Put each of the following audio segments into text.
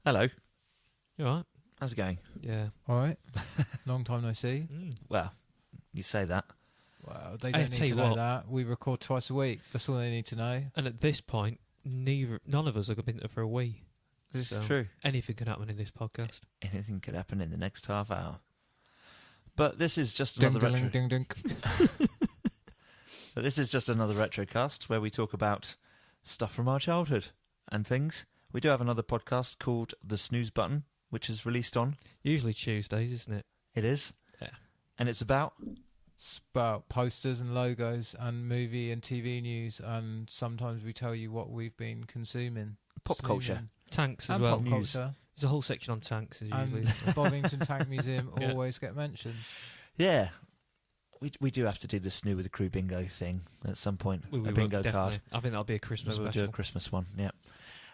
Hello. You alright? How's it going? Yeah. All right. Long time no see. Well, you say that. Well, they Hey, don't tell need you to know what. that. We record twice a week. That's all they need to know. And at this point, none of us have been there for a wee. This So, is true. Anything can happen in this podcast. Anything could happen in the next half hour. But this is just Ding, another retro. ding, ding, ding. But this is just another retrocast where we talk about stuff from our childhood and things. We do have another podcast called The Snooze Button, which is released on. Usually Tuesdays, isn't it? It is. Yeah. And it's about It's about posters and logos and movie and TV news, and sometimes we tell you what we've been consuming. pop culture. Tanks as And well. pop News. culture. There's a whole section on tanks, as And usually. Bovington Tank Museum Yeah. always get mentioned. Yeah. We do have to do the SNEW with the crew bingo thing at some point. We a will, bingo definitely. card. I think that'll be a Christmas Maybe we'll special. do a Christmas one, yeah.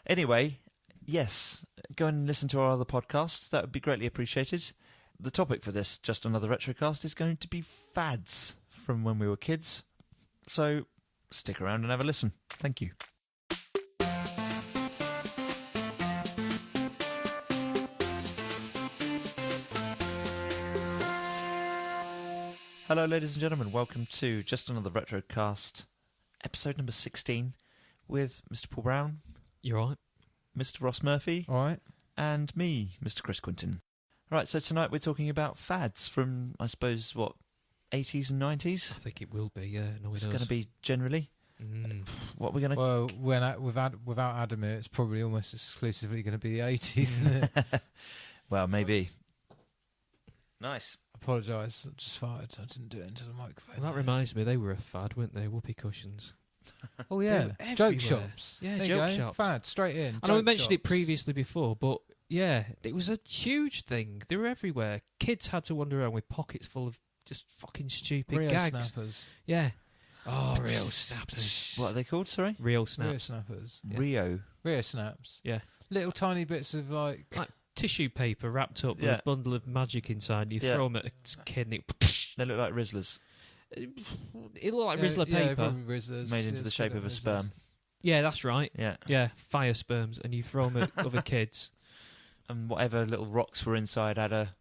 Anyway, yes, go and listen to our other podcasts. That would be greatly appreciated. The topic for this, just another retrocast, is going to be fads from when we were kids. So stick around and have a listen. Thank you. Hello, ladies and gentlemen. Welcome to Just Another Retrocast, episode number 16, with Mr. Paul Brown, You're right. Mr. Ross Murphy, All right. and me, Mr. Chris Quinton. Right, so tonight we're talking about fads from, I suppose, what, 80s and 90s? I think it will be, yeah. No, It's going to be generally. What we're going to... Well, without Adam here, it's probably almost exclusively going to be the 80s, isn't it? Well, maybe. Nice. Apologise, I just farted. I didn't do it into the microphone. Well, that reminds me, they were a fad, weren't they? Whoopee cushions. Oh yeah, They were joke everywhere. shops. Yeah, there joke you go. shops. Fad, straight in. I know we Joke mentioned it shops. previously before, but yeah, it was a huge thing. They were everywhere. Kids had to wander around with pockets full of just fucking stupid Real gags. snappers. Yeah. Oh, real snappers. What are they called, sorry? Real Real snaps. snappers. Yeah. Rio. Real snaps. Yeah. Little tiny bits of like. Tissue paper wrapped up with Yeah. a bundle of magic inside. You Yeah. throw them at a kid and They look like Rizzlers, it looked like Yeah, Rizzler yeah, paper. probably Rizzlers. made into Yeah, the shape still of a Rizzlers. sperm. Yeah, that's right. Yeah. Yeah, fire sperms, and you throw them at other kids. And whatever little rocks were inside had a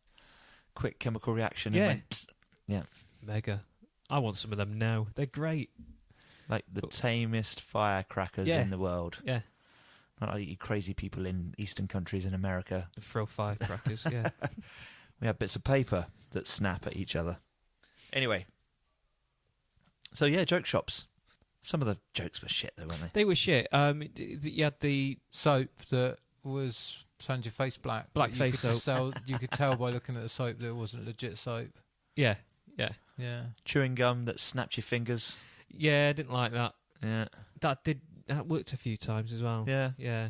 quick chemical reaction. Yeah. And went, yeah. Mega. I want some of them now. They're great. Like the tamest firecrackers Yeah. in the world. Yeah. Not like you crazy people in eastern countries in America. Throw firecrackers, yeah. We have bits of paper that snap at each other. Anyway. So yeah, joke shops. Some of the jokes were shit though, weren't they? They were shit. You had the Soap that was turned your face black. Black but face you could tell by looking at the soap that it wasn't legit soap. yeah. Yeah. Chewing gum that snapped your fingers. Yeah, I didn't like that. Yeah. That worked a few times as well. Yeah. Yeah.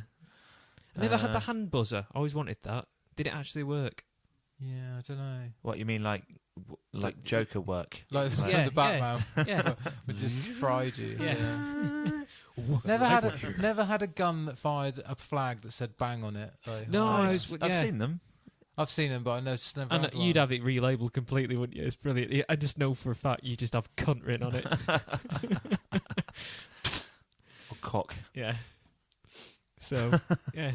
I never had the hand buzzer. I always wanted that. Did it actually work? Yeah, I don't know. What you mean, like Joker work? Like Yeah, the Batman, Yeah. which just fried you. Yeah. Never had a gun that fired a flag that said "bang" on it. Like, No, oh, I I've seen them. I've seen them, but I just never. And had you'd one. have it relabeled completely, wouldn't you? It's brilliant. I just know for a fact you just have cunt written on it. Or cock. Yeah. So, yeah.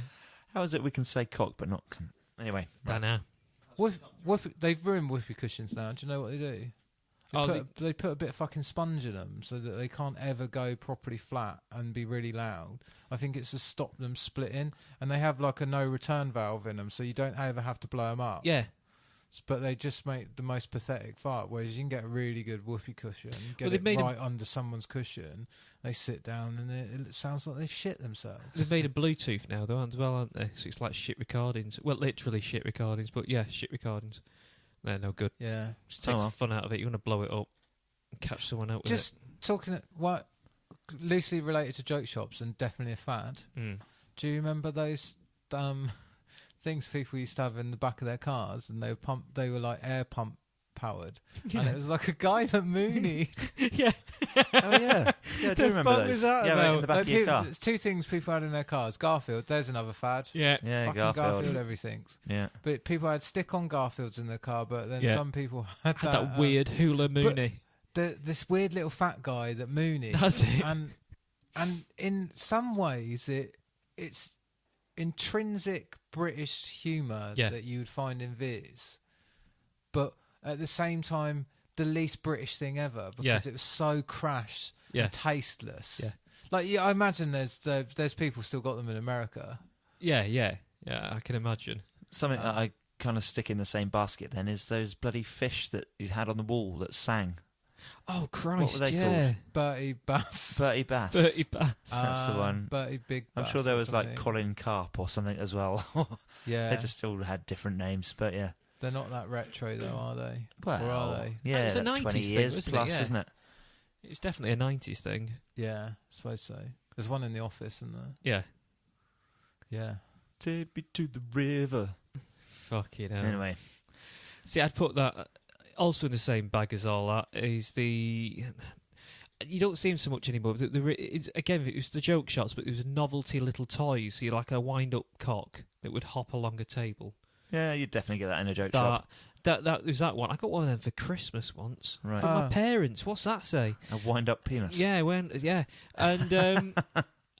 How is it we can say cock but not cunt? Anyway. Don't know. They've ruined whoopee cushions now. Do you know what they do? They put a bit of fucking sponge in them so that they can't ever go properly flat and be really loud. I think it's to stop them splitting, and they have like a no return valve in them, so you don't ever have to blow them up. Yeah. But they just make the most pathetic fart. Whereas you can get a really good whoopee cushion, get Well, they've it made right under someone's cushion. They sit down and it sounds like they've shit themselves. They've made a Bluetooth now, though, as well, aren't they? So it's like shit recordings. Well, literally shit recordings, but yeah, shit recordings. They're no good. Yeah. Just takes the fun out of it. You want to blow it up and catch someone out with Just talking what loosely related to joke shops and definitely a fad. it. Do you remember those things people used to have in the back of their cars, and they were like air pump powered, Yeah. and it was like a guy that moonied. Yeah. Oh yeah. Yeah, I do The remember fuck those. was that yeah, right in about? the back Like of your car. There's two things people had in their cars. Garfield, there's another fad. Yeah. Yeah, Fucking Garfield. everything's. Yeah. But people had stick-on Garfields in their car, but then Yeah. some people had That weird hula moony. this weird little fat guy that moonied. Does it? And in some ways it's intrinsic British humour that you would find in Viz, but at the same time, the least British thing ever because it was so crash and tasteless. Yeah. Like, I imagine there's people still got them in America. Yeah, I can imagine. Something that I kind of stick in the same basket then is those bloody fish that you had on the wall that sang. Oh, Christ, what were they called? Bertie Bass. Bertie Bass. Bertie Bass. That's the one. Bertie Big Bass. I'm sure there was like Colin Carp or something as well. Yeah. They just all had different names, but yeah. They're not that retro though, are they? Well, or are they? Yeah, it's a that's 90s 20 thing, years wasn't plus, it? Yeah. isn't it? It's definitely a 90s thing. Yeah, I suppose so. There's one in the office, isn't there? Yeah. Yeah. Take me to the river. Fucking hell. Anyway. See, I'd put that also in the same bag as all that. Is the... You don't see them so much anymore. Again, it was the joke shots, but it was novelty little toys. So you're like a wind-up cock that would hop along a table. Yeah, you'd definitely get that in a joke shop. That was that one. I got one of them for Christmas once. Right. From my parents. What's that say? A wind-up penis. Yeah, and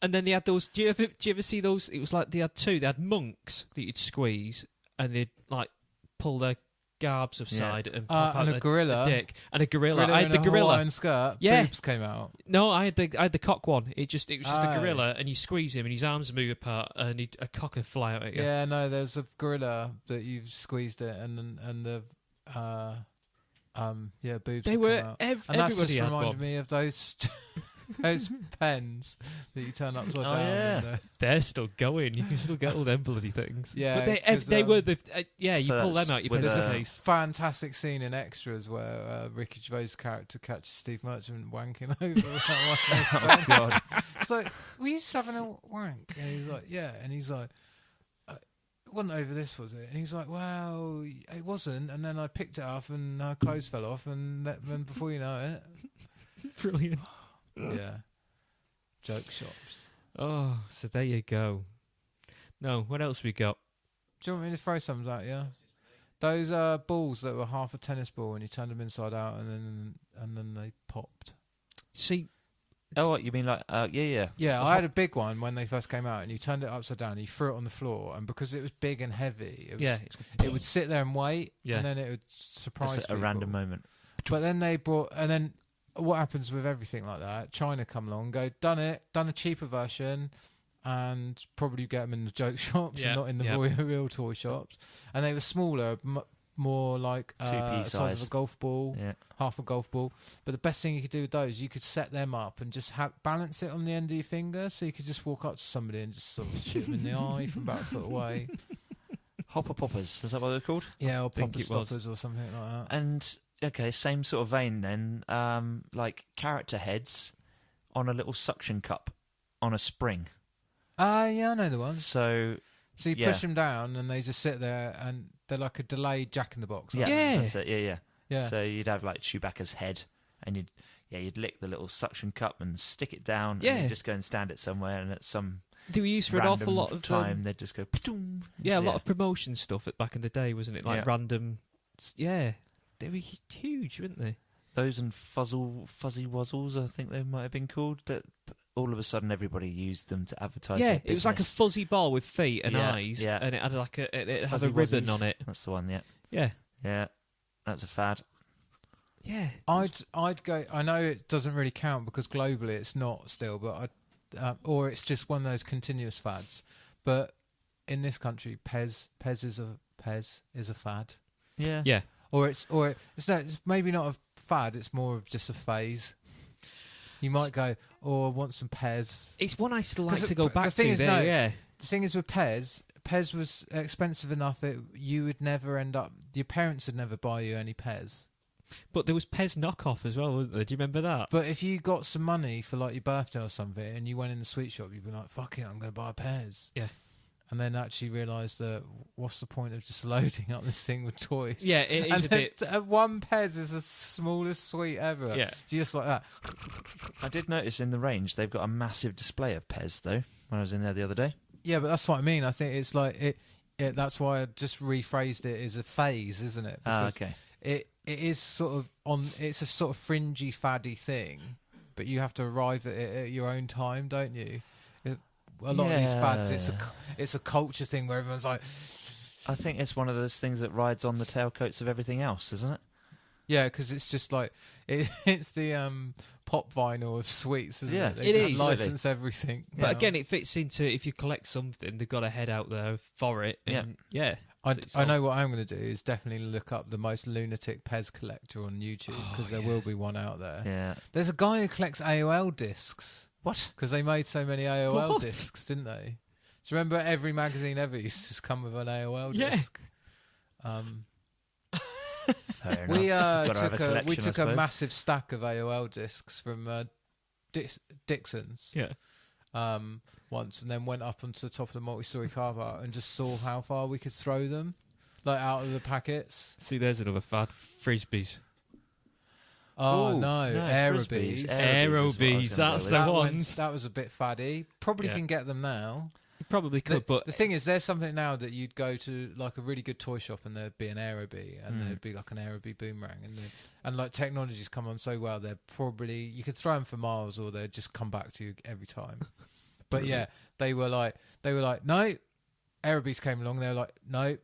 and then they had those. Do you ever see those? It was like they had two. They had monks that you'd squeeze, and they'd like pull their garbs aside and pop out a gorilla, dick, and a gorilla. I had in the gorilla. Hawaiian skirt. Yeah, boobs came out. No, I had the cock one. It was just a gorilla, and you squeeze him, and his arms move apart, and a cock would fly out at you. Yeah, no, there's a gorilla that you squeezed it, and the boobs. They were out. and that's just had reminded one. me of those those pens that you turn upside down. Yeah. They're still going. You can still get all them bloody things. Yeah, but they were the you so pull them out. You put There's the a face. fantastic scene in Extras where Ricky Gervais' character catches Steve Merchant wanking over. Oh God. It's like, were you just having a wank? And he's like, yeah. And he's like, it wasn't over this, was it? And he's like, well, it wasn't. And then I picked it up and her clothes fell off, and then before you know it, Brilliant. yeah, joke shops. Oh, so there you go. No, what else we got? Do you want me to throw some at you? Those balls that were half a tennis ball, and you turned them inside out, and then they popped. See, Oh, what, you mean like, yeah. Yeah, I had a big one when they first came out, and you turned it upside down, and you threw it on the floor, and because it was big and heavy, it would sit there and wait, and then it would surprise Just a people. random moment. But then and then what happens with everything like that? China come along, done a cheaper version, and probably get them in the joke shops and not in the real toy shops. And they were smaller, more like the size of a golf ball, half a golf ball. But the best thing you could do with those, you could set them up and just balance it on the end of your finger, so you could just walk up to somebody and just sort of shoot them in the eye from about a foot away. Hopper poppers, is that what they're called? Yeah, or popper stoppers or something like that. And okay, same sort of vein then. Like character heads on a little suction cup on a spring. Yeah, I know the ones. So you push them down and they just sit there, and they're like a delayed Jack in the Box. Yeah. That's it. Yeah. So you'd have like Chewbacca's head, and you'd lick the little suction cup and stick it down, and you'd just go and stand it somewhere, and at some they were used for an awful lot of time they'd just go. A lot of promotion stuff back in the day, wasn't it? Like random. Yeah, they were huge, weren't they? Those and fuzzy wuzzles, I think they might have been called. That all of a sudden everybody used them to advertise. Yeah, their it was like a fuzzy ball with feet and eyes, and it had like it had a ribbon on it. That's the one. Yeah. That's a fad. Yeah, I'd go. I know it doesn't really count because globally it's not still, but or it's just one of those continuous fads. But in this country, Pez is a fad. Yeah. Or it's maybe not a fad. It's more of just a phase. You might go, I want some Pez. It's one I still like to go back to. The thing is with Pez was expensive enough that you would never end up. Your parents would never buy you any Pez. But there was Pez knockoff as well, wasn't there? Do you remember that? But if you got some money for like your birthday or something, and you went in the sweet shop, you'd be like, "Fuck it, I'm going to buy a Pez." Yeah. And then actually realise that what's the point of just loading up this thing with toys? Yeah, it is a bit. One Pez is the smallest sweet ever. Yeah, just like that. I did notice in the range they've got a massive display of Pez though. When I was in there the other day. Yeah, but that's what I mean. I think it's like it. That's why I just rephrased it as a phase, isn't it? Because okay. It is sort of it's a sort of fringy, faddy thing, but you have to arrive at it at your own time, don't you? a lot of these fads, it's a culture thing where everyone's like. I think it's one of those things that rides on the tailcoats of everything else, isn't it? Yeah, because it's just like it's the pop vinyl of sweets, isn't it? It is. License everything. But again, it fits into if you collect something, they've got to head out there for it. And I know what I'm going to do is definitely look up the most lunatic Pez collector on YouTube because there will be one out there. Yeah. There's a guy who collects AOL discs. What? Because they made so many AOL discs, didn't they? Do you remember every magazine ever used to come with an AOL disc? We took a massive stack of AOL discs from Dixon's once, and then went up onto the top of the multi-story car park and just saw how far we could throw them, like out of the packets. See, there's another fad: frisbees. Oh no, Aerobees. Aerobees, that's the ones. That was a bit faddy. Probably can get them now. You probably could, but the thing is, there's something now that you'd go to like a really good toy shop and there'd be an Aerobee and there'd be like an Aerobee boomerang and like technology's come on so well, they're probably you could throw them for miles or they'd just come back to you every time. But yeah, they were like no. Aerobees came along, they were like no.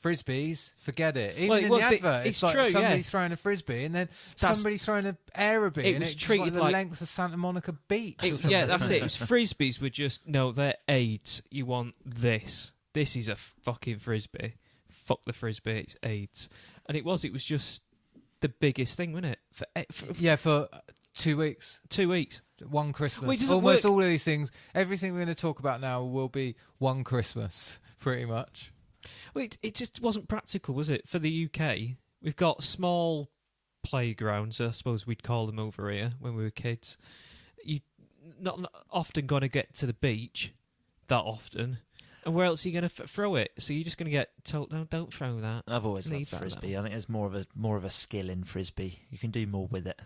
Frisbees, forget it. Even in the advert, it's like true, somebody throwing a frisbee and then somebody throwing an Aerobee, and it's treated like the length of Santa Monica Beach. Yeah, that's it. It was frisbees were just they're AIDS. You want this? This is a fucking frisbee. Fuck the frisbee. It's AIDS, and it was just the biggest thing, wasn't it? For 2 weeks. 2 weeks. One Christmas. Almost all of these things. Everything we're going to talk about now will be one Christmas, pretty much. Well, it just wasn't practical, was it? For the UK, we've got small playgrounds, I suppose we'd call them over here when we were kids. You're not often going to get to the beach that often. And where else are you going to throw it? So you're just going to get told, no, don't throw that. I've always loved frisbee. I think there's more of a skill in frisbee. You can do more with it.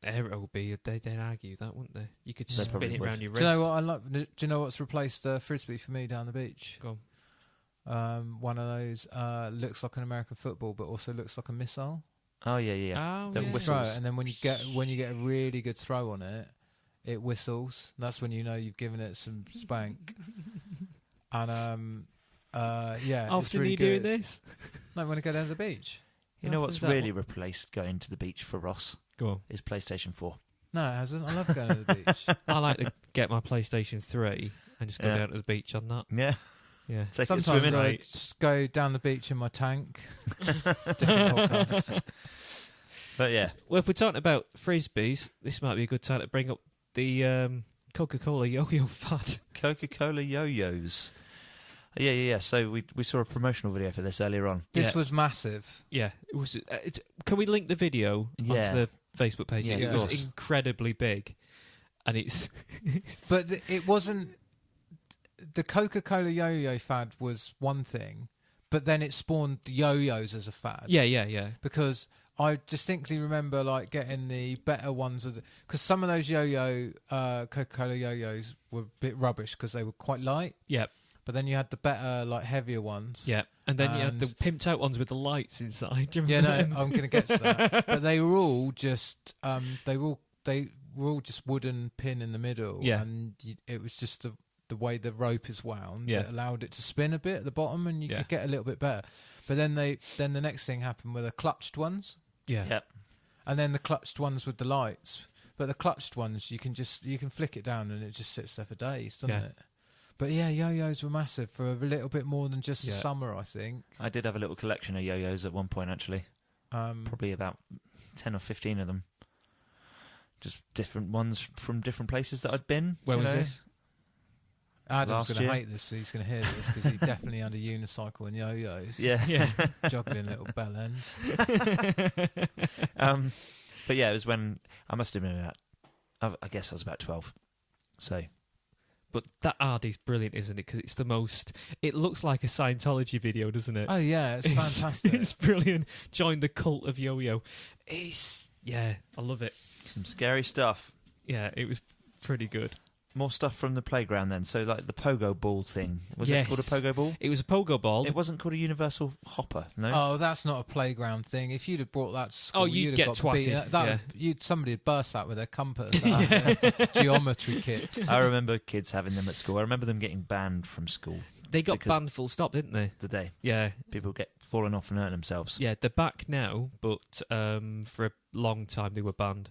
Aerobee, they'd argue that, wouldn't they? You could spin it around your wrist. Do you know what I like? Do you know what's replaced frisbee for me down the beach? Go on. One of those looks like an American football, but also looks like a missile. Oh yeah. Oh, the whistles. And then when you get a really good throw on it, it whistles. That's when you know you've given it some spank. And Often it's really you good. doing this? No, when I go down to the beach. You know what's really replaced going to the beach for Ross? Go on. Is PlayStation 4. No, it hasn't. I love going to the beach. I like to get my PlayStation 3 and just go down to the beach on that. Yeah. Yeah. Sometimes I just go down the beach in my tank. Different podcast. But yeah. Well, if we're talking about frisbees, this might be a good time to bring up the Coca-Cola yo-yo fad. Coca-Cola yo-yos. Yeah. So we saw a promotional video for this earlier on. This was massive. Yeah. It was. Can we link the video onto the Facebook page? Yeah, it was incredibly big, and it's. But it wasn't. The Coca-Cola yo-yo fad was one thing, but then it spawned yo-yos as a fad. Yeah. Because I distinctly remember like getting the better ones because some of those Coca-Cola yo-yos were a bit rubbish because they were quite light. Yeah. But then you had the better, like heavier ones. Yeah, and then you had the pimped out ones with the lights inside. I'm going to get to that. But they were all just they were all just wooden pin in the middle. Yeah, and it was just the way the rope is wound that allowed it to spin a bit at the bottom, and you could get a little bit better. But then the next thing happened were the clutched ones. Yeah. Yep. And then the clutched ones with the lights. But the clutched ones you can flick it down and it just sits there for days, doesn't it? But yeah, yo-yos were massive for a little bit more than just the summer, I think. I did have a little collection of yo-yos at one point, actually. Probably about 10 or 15 of them. Just different ones from different places that I'd been. Where was this? Adam's going to hate this, so he's going to hear this because he definitely had a unicycle and yo-yos. Yeah. Juggling little bell ends. But yeah, it was when I must have been I guess I was about 12. So... But that art is brilliant, isn't it? Because it's the most... It looks like a Scientology video, doesn't it? Oh, yeah, it's fantastic. It's brilliant. Join the cult of yo-yo. I love it. Some scary stuff. Yeah, it was pretty good. more stuff from the playground then. So like the pogo ball thing. Was Yes. it called a pogo ball? It was a pogo ball. It wasn't called a universal hopper, no? Oh, that's not a playground thing. If you'd have brought that to school, you'd have get got twatted. beaten. Somebody would burst that with their compass. That geometry kit. I remember kids having them at school. I remember them getting banned from school. They got because- banned full stop, didn't they? Did they? Yeah. People get falling off and hurting themselves. Yeah, they're back now, but for a long time they were banned.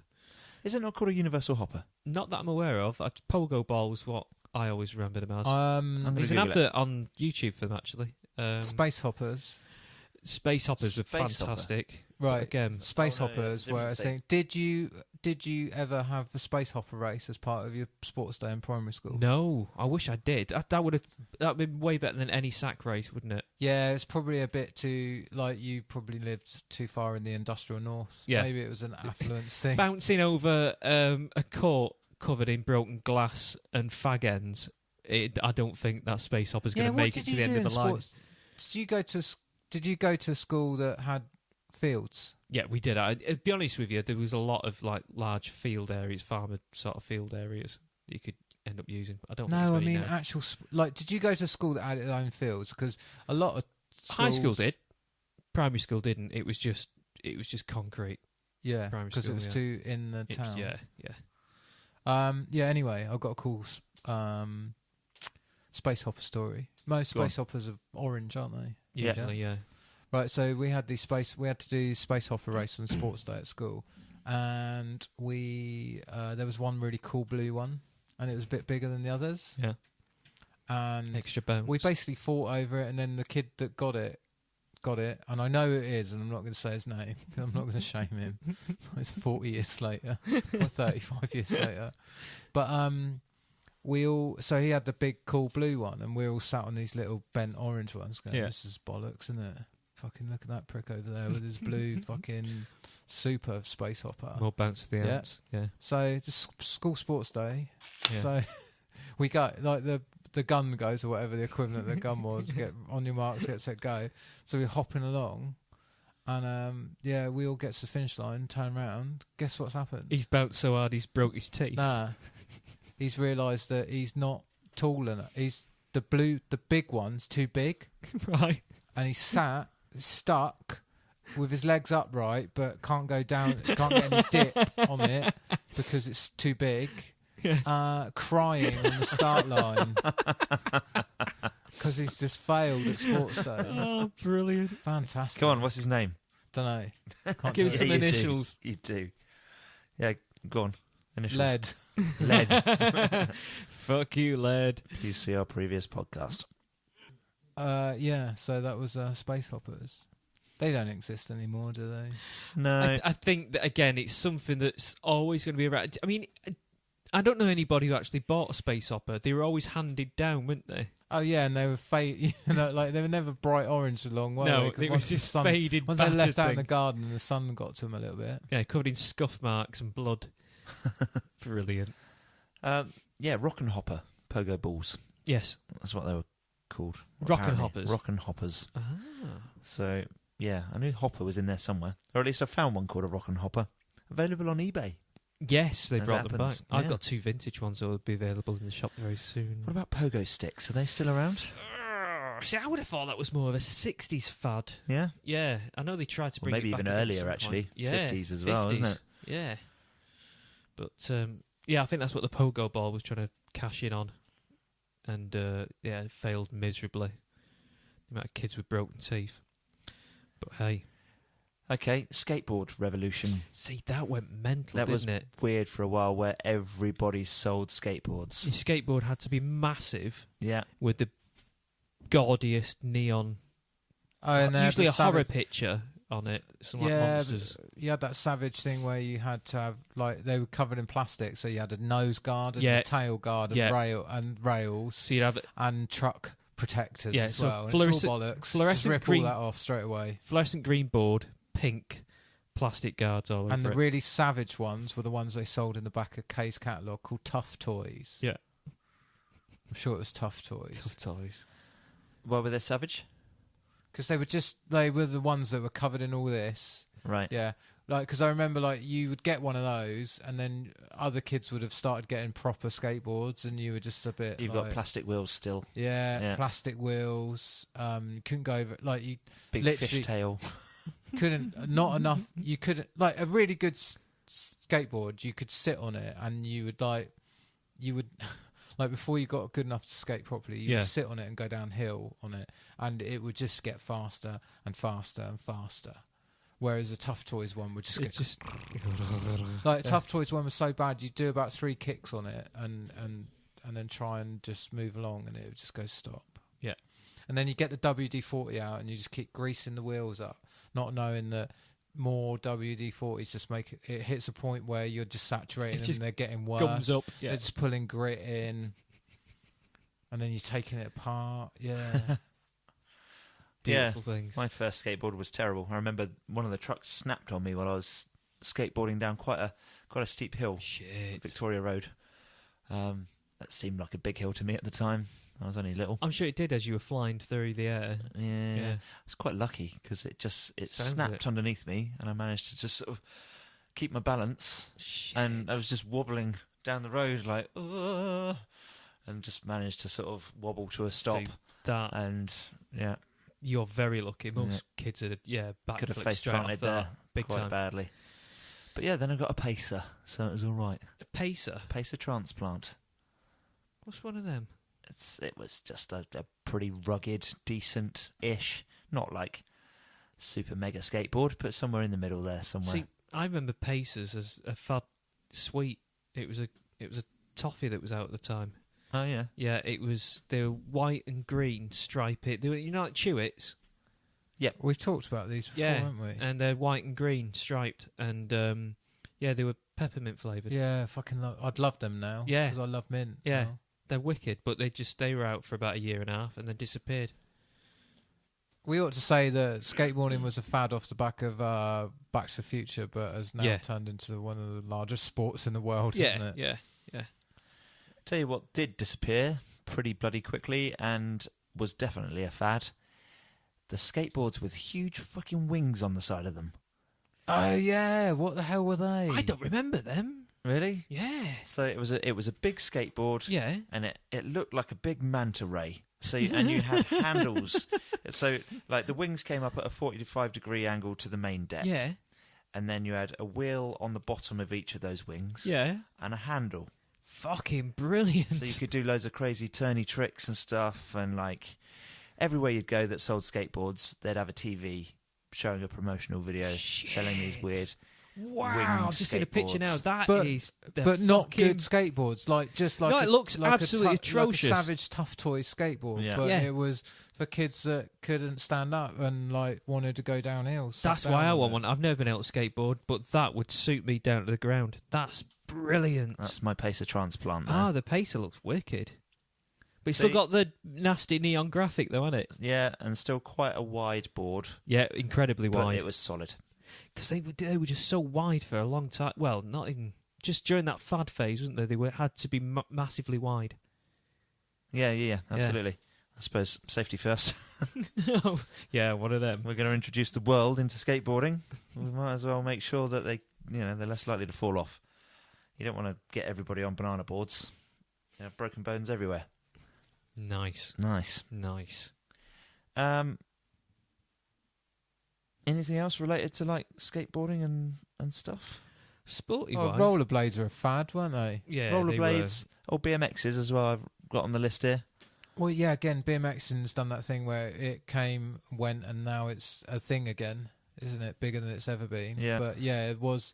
Is it not called a universal hopper? Not that I'm aware of. A pogo ball was what I always remember them as. There's an Google advert on YouTube for them, actually. Space hoppers. Space hoppers were Space hopper. fantastic. Right. But again, Space Oh, no, hoppers that's a were a different thing. Did you ever have the space hopper race as part of your sports day in primary school? no, I wish I did. That'd been way better than any sack race, wouldn't it? Yeah, it's probably a bit too, like, you probably lived too far in the industrial north. Yeah. Maybe it was an affluence thing. Bouncing over a court covered in broken glass and fag ends. I don't think that space hopper's going to make it to the end of the line. Did you go to a school that had fields? Yeah, we did. To be honest with you, there was a lot of like large field areas, farmer sort of field areas that you could end up using. I don't. No, think I it's really mean now. actual. Like, did you go to a school that had its own fields? Because a lot of High school schools- did. Primary school didn't. It was just concrete. Yeah, primary because it school, was yeah. too in the It- town. yeah. Yeah. Anyway, I've got a cool space hopper story. Most Go on. space hoppers are orange, aren't they? Yeah. Definitely, yeah. Right, so we had to do space hopper race on sports day at school, and there was one really cool blue one, and it was a bit bigger than the others, Yeah. and Extra bounce. we basically fought over it, and then the kid that got it, and I know who it is, and I'm not going to say his name. I'm not going to shame him. It's 40 years later, or 35 years later, but so he had the big cool blue one, and we all sat on these little bent orange ones going, Yeah. this is bollocks, isn't it? Fucking look at that prick over there with his blue fucking super space hopper. More bounce to the Yeah. ants. Yeah. So just school sports day. Yeah. So we got like the gun goes, or whatever the equivalent of the gun was. Get on your marks, get set, go. So we're hopping along, and we all get to the finish line, turn round. Guess what's happened? He's bounced so hard he's broke his teeth. Nah, he's realised that he's not tall enough. He's the big one's too big, Right. and he's stuck with his legs upright, but can't go down, can't get any dip on it because it's too big. Yeah. Crying on the start line because he's just failed at sports day. Oh, brilliant. Fantastic. Go on, what's his name? Don't know. Can't Give do us some it. initials. You do. Yeah, go on. Initials. Lead. Lead. Fuck you, lad. Please see our previous podcast. So that was Space Hoppers. They don't exist anymore, do they? No. I think that, again, it's something that's always going to be around. I mean, I don't know anybody who actually bought a space hopper. They were always handed down, weren't they? Oh yeah, and they were like they were never bright orange for long, were they? No, 'Cause it once was the just sun- faded, Once they left battered out in the thing. garden, the sun got to them a little bit. Yeah, covered in scuff marks and blood. Brilliant. Rock and hopper pogo balls. Yes. That's what they were called. Rock and apparently. hoppers. Rock and hoppers. Ah. So, yeah, I knew hopper was in there somewhere. Or at least I found one called a rock and hopper. Available on eBay. Yes, they As brought them back. happens, I've yeah. got 2 vintage ones that will be available in the shop very soon. What about pogo sticks? Are they still around? See, I would have thought that was more of a 60s fad. Yeah. Yeah, I know they tried to Or bring maybe it back even again at earlier, some actually. point. Yeah, 50s as well, isn't it? Yeah. But, I think that's what the pogo ball was trying to cash in on. And, it failed miserably. The amount of kids with broken teeth. But hey. Okay, skateboard revolution. See, that went mental, That was didn't it? weird for a while where everybody sold skateboards. Your skateboard had to be massive Yeah. with the gaudiest neon. Oh, and they had Usually the a horror savage- picture on it. Some like Yeah, monsters. you had that savage thing where you had to have, like, they were covered in plastic, so you had a nose guard and Yeah. a tail guard and Yeah. rails So you'd have and truck protectors Yeah, as so well. And fluorescent- it's all bollocks. fluorescent Just rip green- all that off straight away. fluorescent green board, pink plastic guards all over And the it. really savage ones were the ones they sold in the back of Kay's catalogue called Tough Toys. Yeah. I'm sure it was Tough Toys. Tough toys. Why were they savage? Because they were the ones that were covered in all this. Right. Yeah, like because I remember like you would get one of those, and then other kids would have started getting proper skateboards, and you were just a bit. You've got plastic wheels still. Yeah, plastic wheels. You couldn't go over like you. Big fishtail. Couldn't not enough. You couldn't like a really good skateboard. You could sit on it, and you would like before you got good enough to skate properly, you would sit on it and go downhill on it, and it would just get faster and faster and faster. Whereas a Tough Toys one would just get like a Tough Toys one was so bad, you'd do about 3 kicks on it and then try and just move along, and it would just go stop. Yeah. And then you get the WD-40 out, and you just keep greasing the wheels up, not knowing that more WD-40s just make it hits a point where you're just saturating them, and they're getting worse. Gums up. Yeah. They're just pulling grit in, and then you're taking it apart. Yeah. Beautiful things. My first skateboard was terrible. I remember one of the trucks snapped on me while I was skateboarding down quite a steep hill. Shit. Victoria Road. That seemed like a big hill to me at the time. I was only little. I'm sure it did as you were flying through the air. Yeah. I was quite lucky because it snapped underneath me, and I managed to just sort of keep my balance. Shit. And I was just wobbling down the road like, and just managed to sort of wobble to a stop. You're very lucky. Most kids are, could have backflip face straight planted off there big quite time. badly. But yeah, then I got a pacer, so it was all right. A pacer? Pacer transplant. What's one of them? It was just a pretty rugged, decent-ish, not like super mega skateboard, but somewhere in the middle there somewhere. See, I remember Pacers as a FAD sweet. It was a toffee that was out at the time. Oh yeah. Yeah, they were white and green striped. They were, like Chewits. Yep. We've talked about these before, haven't we? And they're white and green striped, and they were peppermint flavoured. Yeah, I'd love them now. Yeah, because I love mint. Yeah, now. They're wicked, but they were out for about 1.5 years and then disappeared. We ought to say that skateboarding was a fad off the back of Back to the Future, but has now turned into one of the largest sports in the world, hasn't it? Yeah. Tell you what did disappear pretty bloody quickly and was definitely a fad. The skateboards with huge fucking wings on the side of them. Oh yeah, what the hell were they? I don't remember them. Really? Yeah. So it was a big skateboard. Yeah. And it looked like a big manta ray. So and you had handles. So like the wings came up at a 45-degree angle to the main deck. Yeah. And then you had a wheel on the bottom of each of those wings. Yeah. And a handle. Fucking brilliant. So you could do loads of crazy turny tricks and stuff, and like everywhere you'd go that sold skateboards, they'd have a TV showing a promotional video selling these weird Wow, I've just seen a picture now. But not good skateboards. It looks absolutely atrocious. Like a Savage Tough Toy skateboard. Yeah. But it was for kids that couldn't stand up and like wanted to go downhill. That's why I want one. I've never been able to skateboard, but that would suit me down to the ground. That's brilliant. That's my Pacer transplant there. Ah, the Pacer looks wicked. But it's still got the nasty neon graphic though, hasn't it? Yeah, and still quite a wide board. Yeah, incredibly wide. But it was solid. Because they were just so wide for a long time. Well, not even... Just during that fad phase, wasn't they? They had to be massively wide. Yeah, absolutely. Yeah. I suppose safety first. Yeah, one of them. We're going to introduce the world into skateboarding. We might as well make sure that they're less likely to fall off. You don't want to get everybody on banana boards. Broken bones everywhere. Nice. Anything else related to like skateboarding and stuff? Sporty wise. Rollerblades are a fad, weren't they? Yeah, rollerblades or BMXs as well. I've got on the list here. Well, yeah. Again, BMXing's done that thing where it came, went, and now it's a thing again, isn't it? Bigger than it's ever been. Yeah. But yeah, it was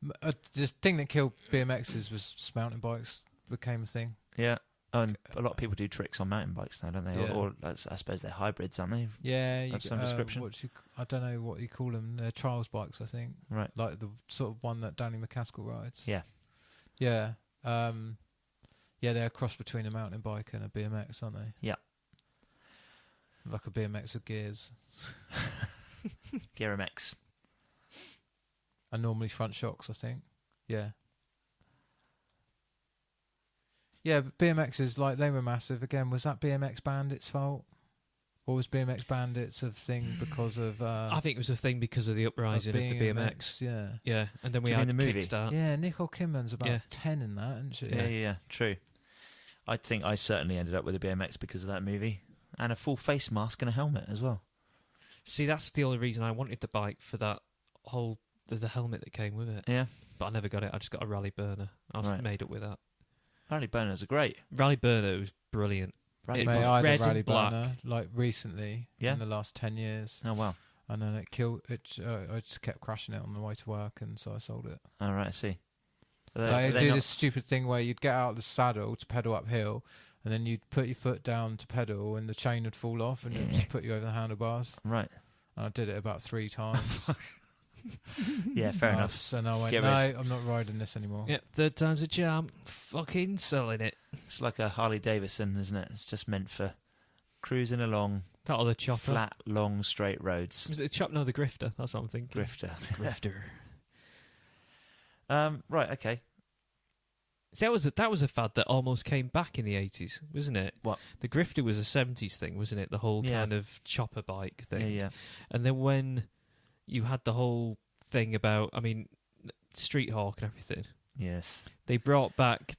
the thing that killed BMXs was mountain bikes became a thing. Yeah. And a lot of people do tricks on mountain bikes now, don't they? Yeah. Or I suppose they're hybrids, aren't they? Yeah, of some description. I don't know what you call them. They're trials bikes, I think. Right. Like the sort of one that Danny McCaskill rides. Yeah. Yeah. They're a cross between a mountain bike and a BMX, aren't they? Yeah. Like a BMX with gears. Gear MX. And normally front shocks, I think. Yeah. Yeah, but BMXs, like, they were massive. Again, was that BMX Bandit's fault? Or was BMX Bandits a thing because of... I think it was a thing because of the uprising of the BMX. Yeah. Yeah, and then we Do you had mean the movie? Kickstart. Yeah, Nicole Kidman's about 10 in that, isn't she? Yeah, true. I think I certainly ended up with a BMX because of that movie. And a full face mask and a helmet as well. See, that's the only reason I wanted the bike, for that whole... the helmet that came with it. Yeah. But I never got it. I just got a Rally Burner. I was made up with that. Rally Burners are great. Rally Burner was brilliant. Rally Mate, was I had red a Rally and black. Burner, like, recently, in the last 10 years. Oh, wow. And then it killed... I just kept crashing it on the way to work, and so I sold it. All right, I see. They do this stupid thing where you'd get out of the saddle to pedal uphill, and then you'd put your foot down to pedal, and the chain would fall off, and it would just put you over the handlebars. Right. And I did it about 3 times. Yeah, fair enough. And I went, no, I'm not riding this anymore. Yep, third time's a charm. Fucking selling it. It's like a Harley Davidson, isn't it? It's just meant for cruising along That or the chopper. flat, long, straight roads. Was it the chopper? No, the grifter. That's what I'm thinking. Grifter. Grifter. Right, okay. See, that was a fad that almost came back in the 80s, wasn't it? What? The grifter was a 70s thing, wasn't it? The whole kind of chopper bike thing. Yeah. And then when you had the whole thing about, Street Hawk and everything, Yes. they brought back...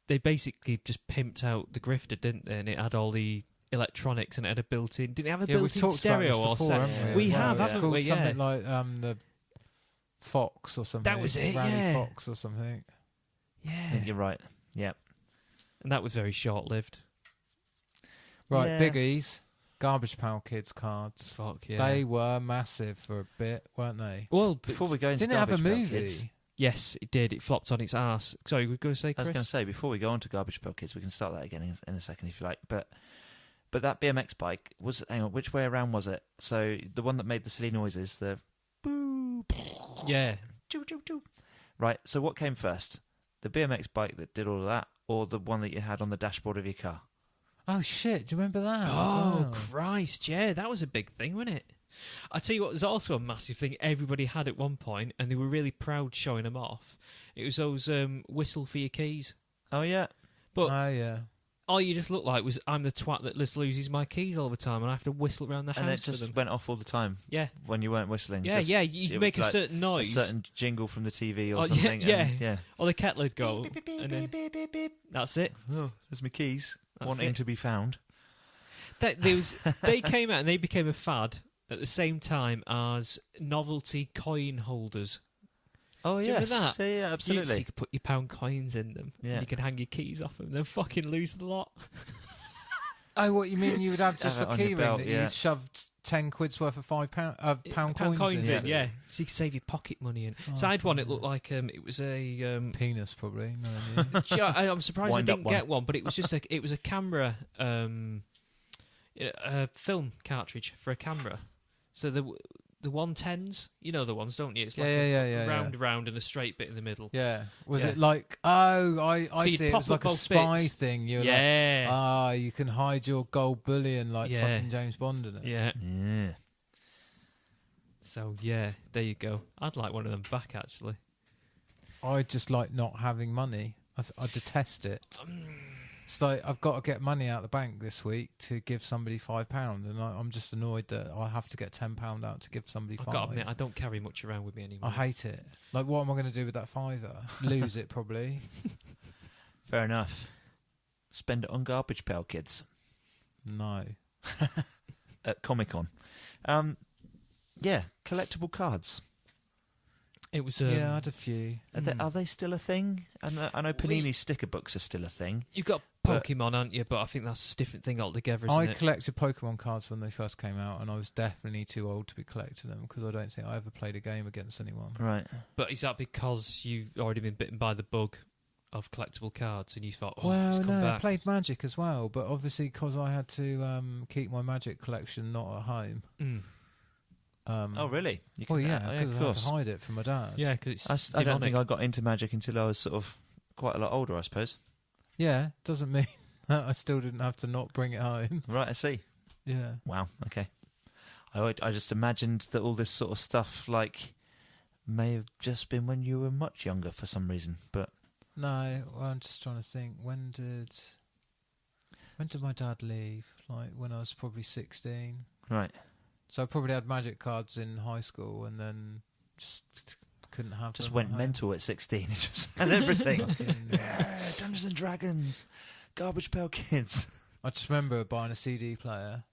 They basically just pimped out the grifter, didn't they? And it had all the electronics and it had a built-in... Didn't it have a built-in stereo or before, set? haven't We have, it's haven't called we? something like the Fox or something. That was it, Rally Fox or something. I Yeah. think you're right. Yep. And that was very short-lived. Right, Yeah. Biggies, Garbage Pail Kids cards. Fuck, yeah. They were massive for a bit, weren't they? Well, Before we go into Didn't it have a Garbage Pail movie? Kids, yes, it did. It flopped on its ass. Sorry, we were going to say, I Chris? was going to say, before we go on to Garbage Pail Kids, we can start that again in a second if you like. But that BMX bike was... Hang on, which way around was it? So the one that made the silly noises, the... Boo, Yeah. choo, choo, choo. Right, so what came first? The BMX bike that did all of that, or the one that you had on the dashboard of your car? Oh, shit. Do you remember that? Oh, as well? Christ, yeah. That was a big thing, wasn't it? I tell you what, was also a massive thing everybody had at one point, and they were really proud showing them off. It was those whistle for your keys. Oh, yeah. But Oh, yeah. all you just looked like was, I'm the twat that just loses my keys all the time, and I have to whistle around the And it house for just them. went off all the time Yeah. when you weren't whistling. Yeah, Just- yeah. it You would make a like certain noise. A certain jingle from the TV or Oh, something. yeah. Yeah. Or the kettle would go. Beep, beep, beep, and then- beep, beep, beep. That's it. Oh, there's my keys. That's wanting it. to be found. They came out and they became a fad at the same time as novelty coin holders. Oh, Do you yes. remember that? Yeah, absolutely. You could put your pound coins in them. Yeah. And you could hang your keys off them and then fucking lose the lot. Oh, what you mean? You would have just Have a it on your key belt, ring that yeah. you'd shoved 10 quid's worth of pound coins in, into? yeah. So you could save your pocket money in. So I had one, it looked like it was a... Penis, probably. No, yeah, I'm surprised I Wind up didn't one. get one, but it was just it was a camera, a film cartridge for a camera. So the 110s, you know the ones, don't you? It's like yeah, round and a straight bit in the middle. Yeah. Was Yeah. it like, I So you'd see, it pop was like up a both spy bits. thing. You're Yeah. like, you can hide your gold bullion like Yeah. fucking James Bond in it. Yeah. Yeah. So yeah, there you go. I'd like one of them back actually. I just like not having money. I detest it. It's like I've got to get money out of the bank this week to give somebody £5, and I'm just annoyed that I have to get £10 out to give somebody I've £5. got to admit, I don't carry much around with me anymore. I hate it. Like, what am I going to do with that £5? Lose it probably. Fair enough. Spend it on Garbage Pail Kids No. at Comic-Con. Yeah, collectible cards. It was Yeah, I had a few. Are they still a thing? I know Panini sticker books are still a thing. you've got But- Pokemon, aren't you? But I think that's a different thing altogether, isn't I it? collected Pokemon cards when they first came out, and I was definitely too old to be collecting them because I don't think I ever played a game against anyone. Right. But is that because you've already been bitten by the bug of collectible cards and you thought, oh, Well, it's come no, I back? played Magic as well, but obviously because I had to keep my Magic collection not at home. Mm. Oh, really? You Well, can- yeah, of because I had course. to hide it from my dad. Yeah, because I don't think I got into Magic until I was sort of quite a lot older, I suppose. Yeah, doesn't mean that I still didn't have to not bring it home. Right, I see. Yeah. Wow, okay. I just imagined that all this sort of stuff, like, may have just been when you were much younger for some reason, but... No, well, I'm just trying to think. When When did my dad leave? Like when I was probably 16. Right. So I probably had magic cards in high school and then just couldn't have Just them went at home. mental at 16 and just had everything. Yeah, Dungeons and Dragons, Garbage Pail Kids. I just remember buying a CD player.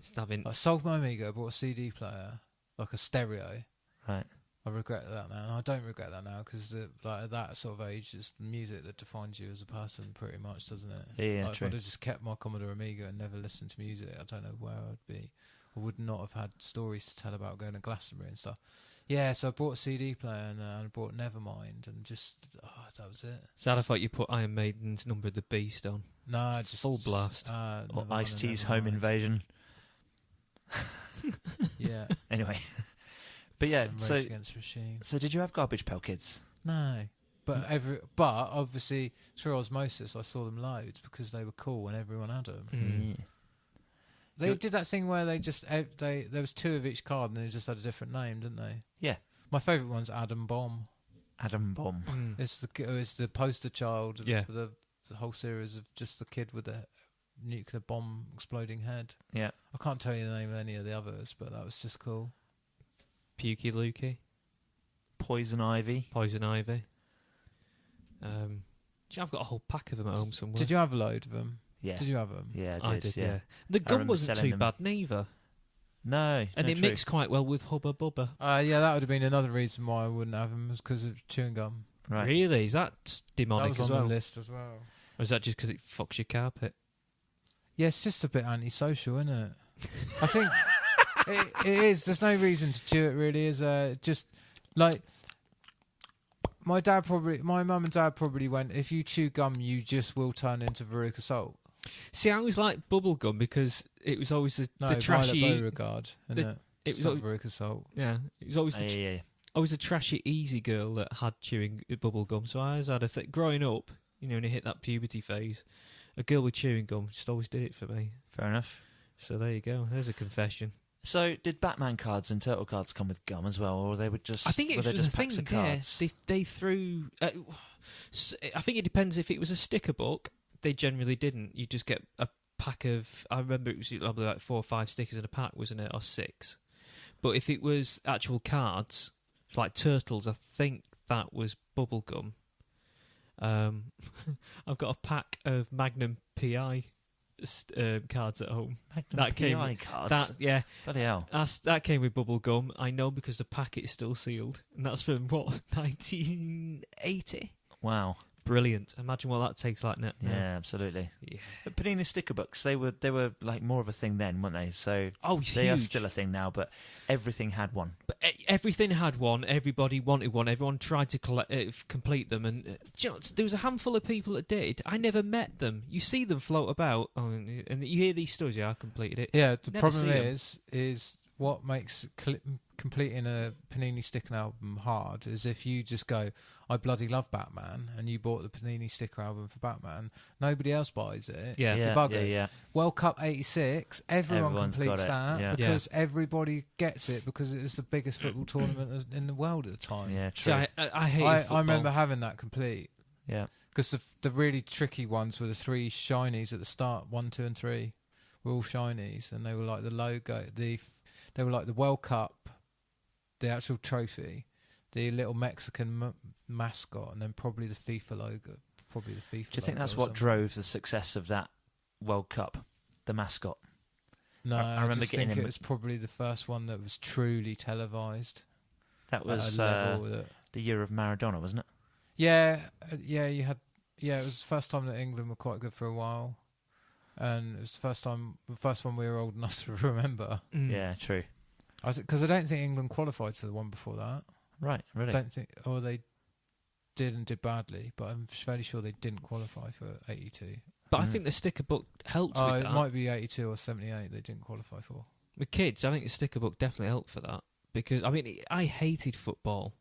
Just having. I sold my Amiga, bought a CD player, like a stereo. Right. I regret that now, and I don't regret that now because like at that sort of age, it's music that defines you as a person, pretty much, doesn't it? Yeah, like true. If I'd have just kept my Commodore Amiga and never listened to music, I don't know where I'd be. I would not have had stories to tell about going to Glastonbury and stuff. Yeah, so I bought a CD player and I bought Nevermind, and just that was it. Sad I thought you put Iron Maiden's Number of the Beast on. No, just Full blast. Or Nevermind Ice-T's and Home Nevermind. Invasion. Yeah. Anyway. But yeah, And so Rage Against the Machine. so did you have Garbage Pail Kids? No. But obviously through osmosis I saw them loads because they were cool and everyone had them. Mm. They did that thing where they just there was two of each card and they just had a different name, didn't they? Yeah. My favourite one's Adam Bomb. Adam Bomb. It's the poster child Yeah. for the whole series of just the kid with the nuclear bomb exploding head. Yeah. I can't tell you the name of any of the others, but that was just cool. Pukey Lukey. Poison Ivy. Poison Ivy. I've got a whole pack of them at home somewhere. Did you have a load of them? Yeah. Did you have them? Yeah, I did, yeah. The gum remember wasn't selling too them. bad neither. No. And no, it true. mixed quite well with Hubba Bubba. Yeah, that would have been another reason why I wouldn't have them, was because of chewing gum. Right. Really? Is that That demonic was as on well? the list as well. Or is that just because it fucks your carpet? Yeah, it's just a bit antisocial, isn't it? I think it is. There's no reason to chew it, really. Is just like my mum and dad probably went, if you chew gum, you just will turn into Veruca Salt. See, I always liked bubble gum because it was always the trashy. Violet Beauregard, isn't it? It It's was not always, Veruca Salt. yeah, it was always Yeah. always a trashy, easy girl that had chewing bubble gum. So I always had growing up, when you hit that puberty phase, a girl with chewing gum just always did it for me. Fair enough. So there you go. There's a confession. So did Batman cards and Turtle cards come with gum as well, or they would just? I think it were was they the just thing. packs of Yeah, cards? they threw. I think it depends. If it was a sticker book, they generally didn't. You just get a pack of. I remember it was probably like 4 or 5 stickers in a pack, wasn't it, or 6? But if it was actual cards, it's like Turtles. I think that was bubble gum. I've got a pack of Magnum PI cards at home. Magnum PI cards. Bloody hell. That came with bubble gum. I know because the packet's still sealed, and that's from what 1980. Wow. Brilliant. Imagine what that takes like now. Yeah, absolutely. Yeah. The Panini sticker books, they were like more of a thing then, weren't they? So they huge. are still a thing now, but everything had one. But everything had one. Everybody wanted one. Everyone tried to complete them. And there was a handful of people that did. I never met them. You see them float about, and you hear these stories. Yeah, I completed it. Yeah, the Never problem see 'em. is what makes completing a Panini sticker album hard is if you just go, I bloody love Batman, and you bought the Panini sticker album for Batman, nobody else buys it. Yeah. You're buggered. yeah. World Cup 86, everyone Everyone's completes got it, that yeah. because everybody gets it because it was the biggest football tournament in the world at the time. Yeah, So true. I hate. I remember having that complete. Yeah. Because the really tricky ones were the 3 shinies at the start, 1, 2 and 3 were all shinies, and they were like the logo, they were like the World Cup, the actual trophy, the little Mexican mascot, and then probably the FIFA logo. Do you think that's what drove the success of that World Cup, the mascot? No, I remember just getting think him- it was probably the first one that was truly televised. That was at a level that, the year of Maradona, wasn't it? yeah, you had. Yeah, it was the first time that England were quite good for a while, and it was the first one we were old enough to remember. Yeah, true. Because I don't think England qualified for the one before that. Right, really? Don't think, or they did and did badly, but I'm fairly sure they didn't qualify for 82. But I think the sticker book helped with It that. might be 82 or 78 they didn't qualify for. With kids, I think the sticker book definitely helped for that. Because, I hated football,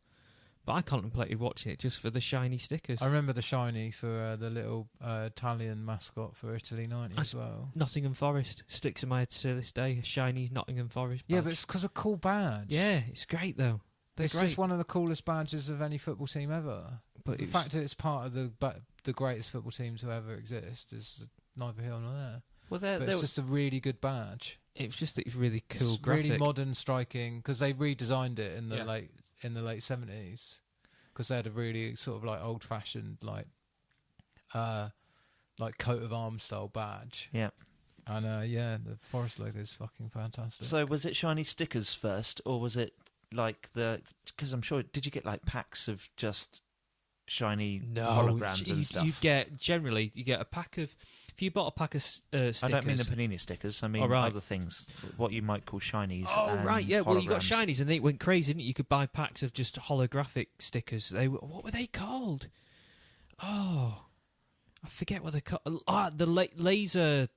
but I contemplated watching it just for the shiny stickers. I remember the shiny for the little Italian mascot for Italy 90 as well. Nottingham Forest sticks in my head to this day. A shiny Nottingham Forest badge. Yeah, but it's because of cool badge. Yeah, it's great though. They're It's great. just one of the coolest badges of any football team ever. But The fact that it's part of the greatest football team to ever exist is neither here nor there. Well, but it's just a really good badge. It was just it's really cool It's graphic. really modern, striking, because they redesigned it in the late 70s, because they had a really sort of like old fashioned like coat of arms style badge. Yeah. And the Forest logo is fucking fantastic. So was it shiny stickers first, or was it like because I'm sure, did you get like packs of just shiny holograms and stuff? You get a pack of, if you bought a pack of stickers. I don't mean the Panini stickers, I mean other things, what you might call shinies. Oh, and right, yeah. holograms. Well, you got shinies and they went crazy, didn't you? You could buy packs of just holographic stickers. What were they called? Oh, I forget what they're called. The laser.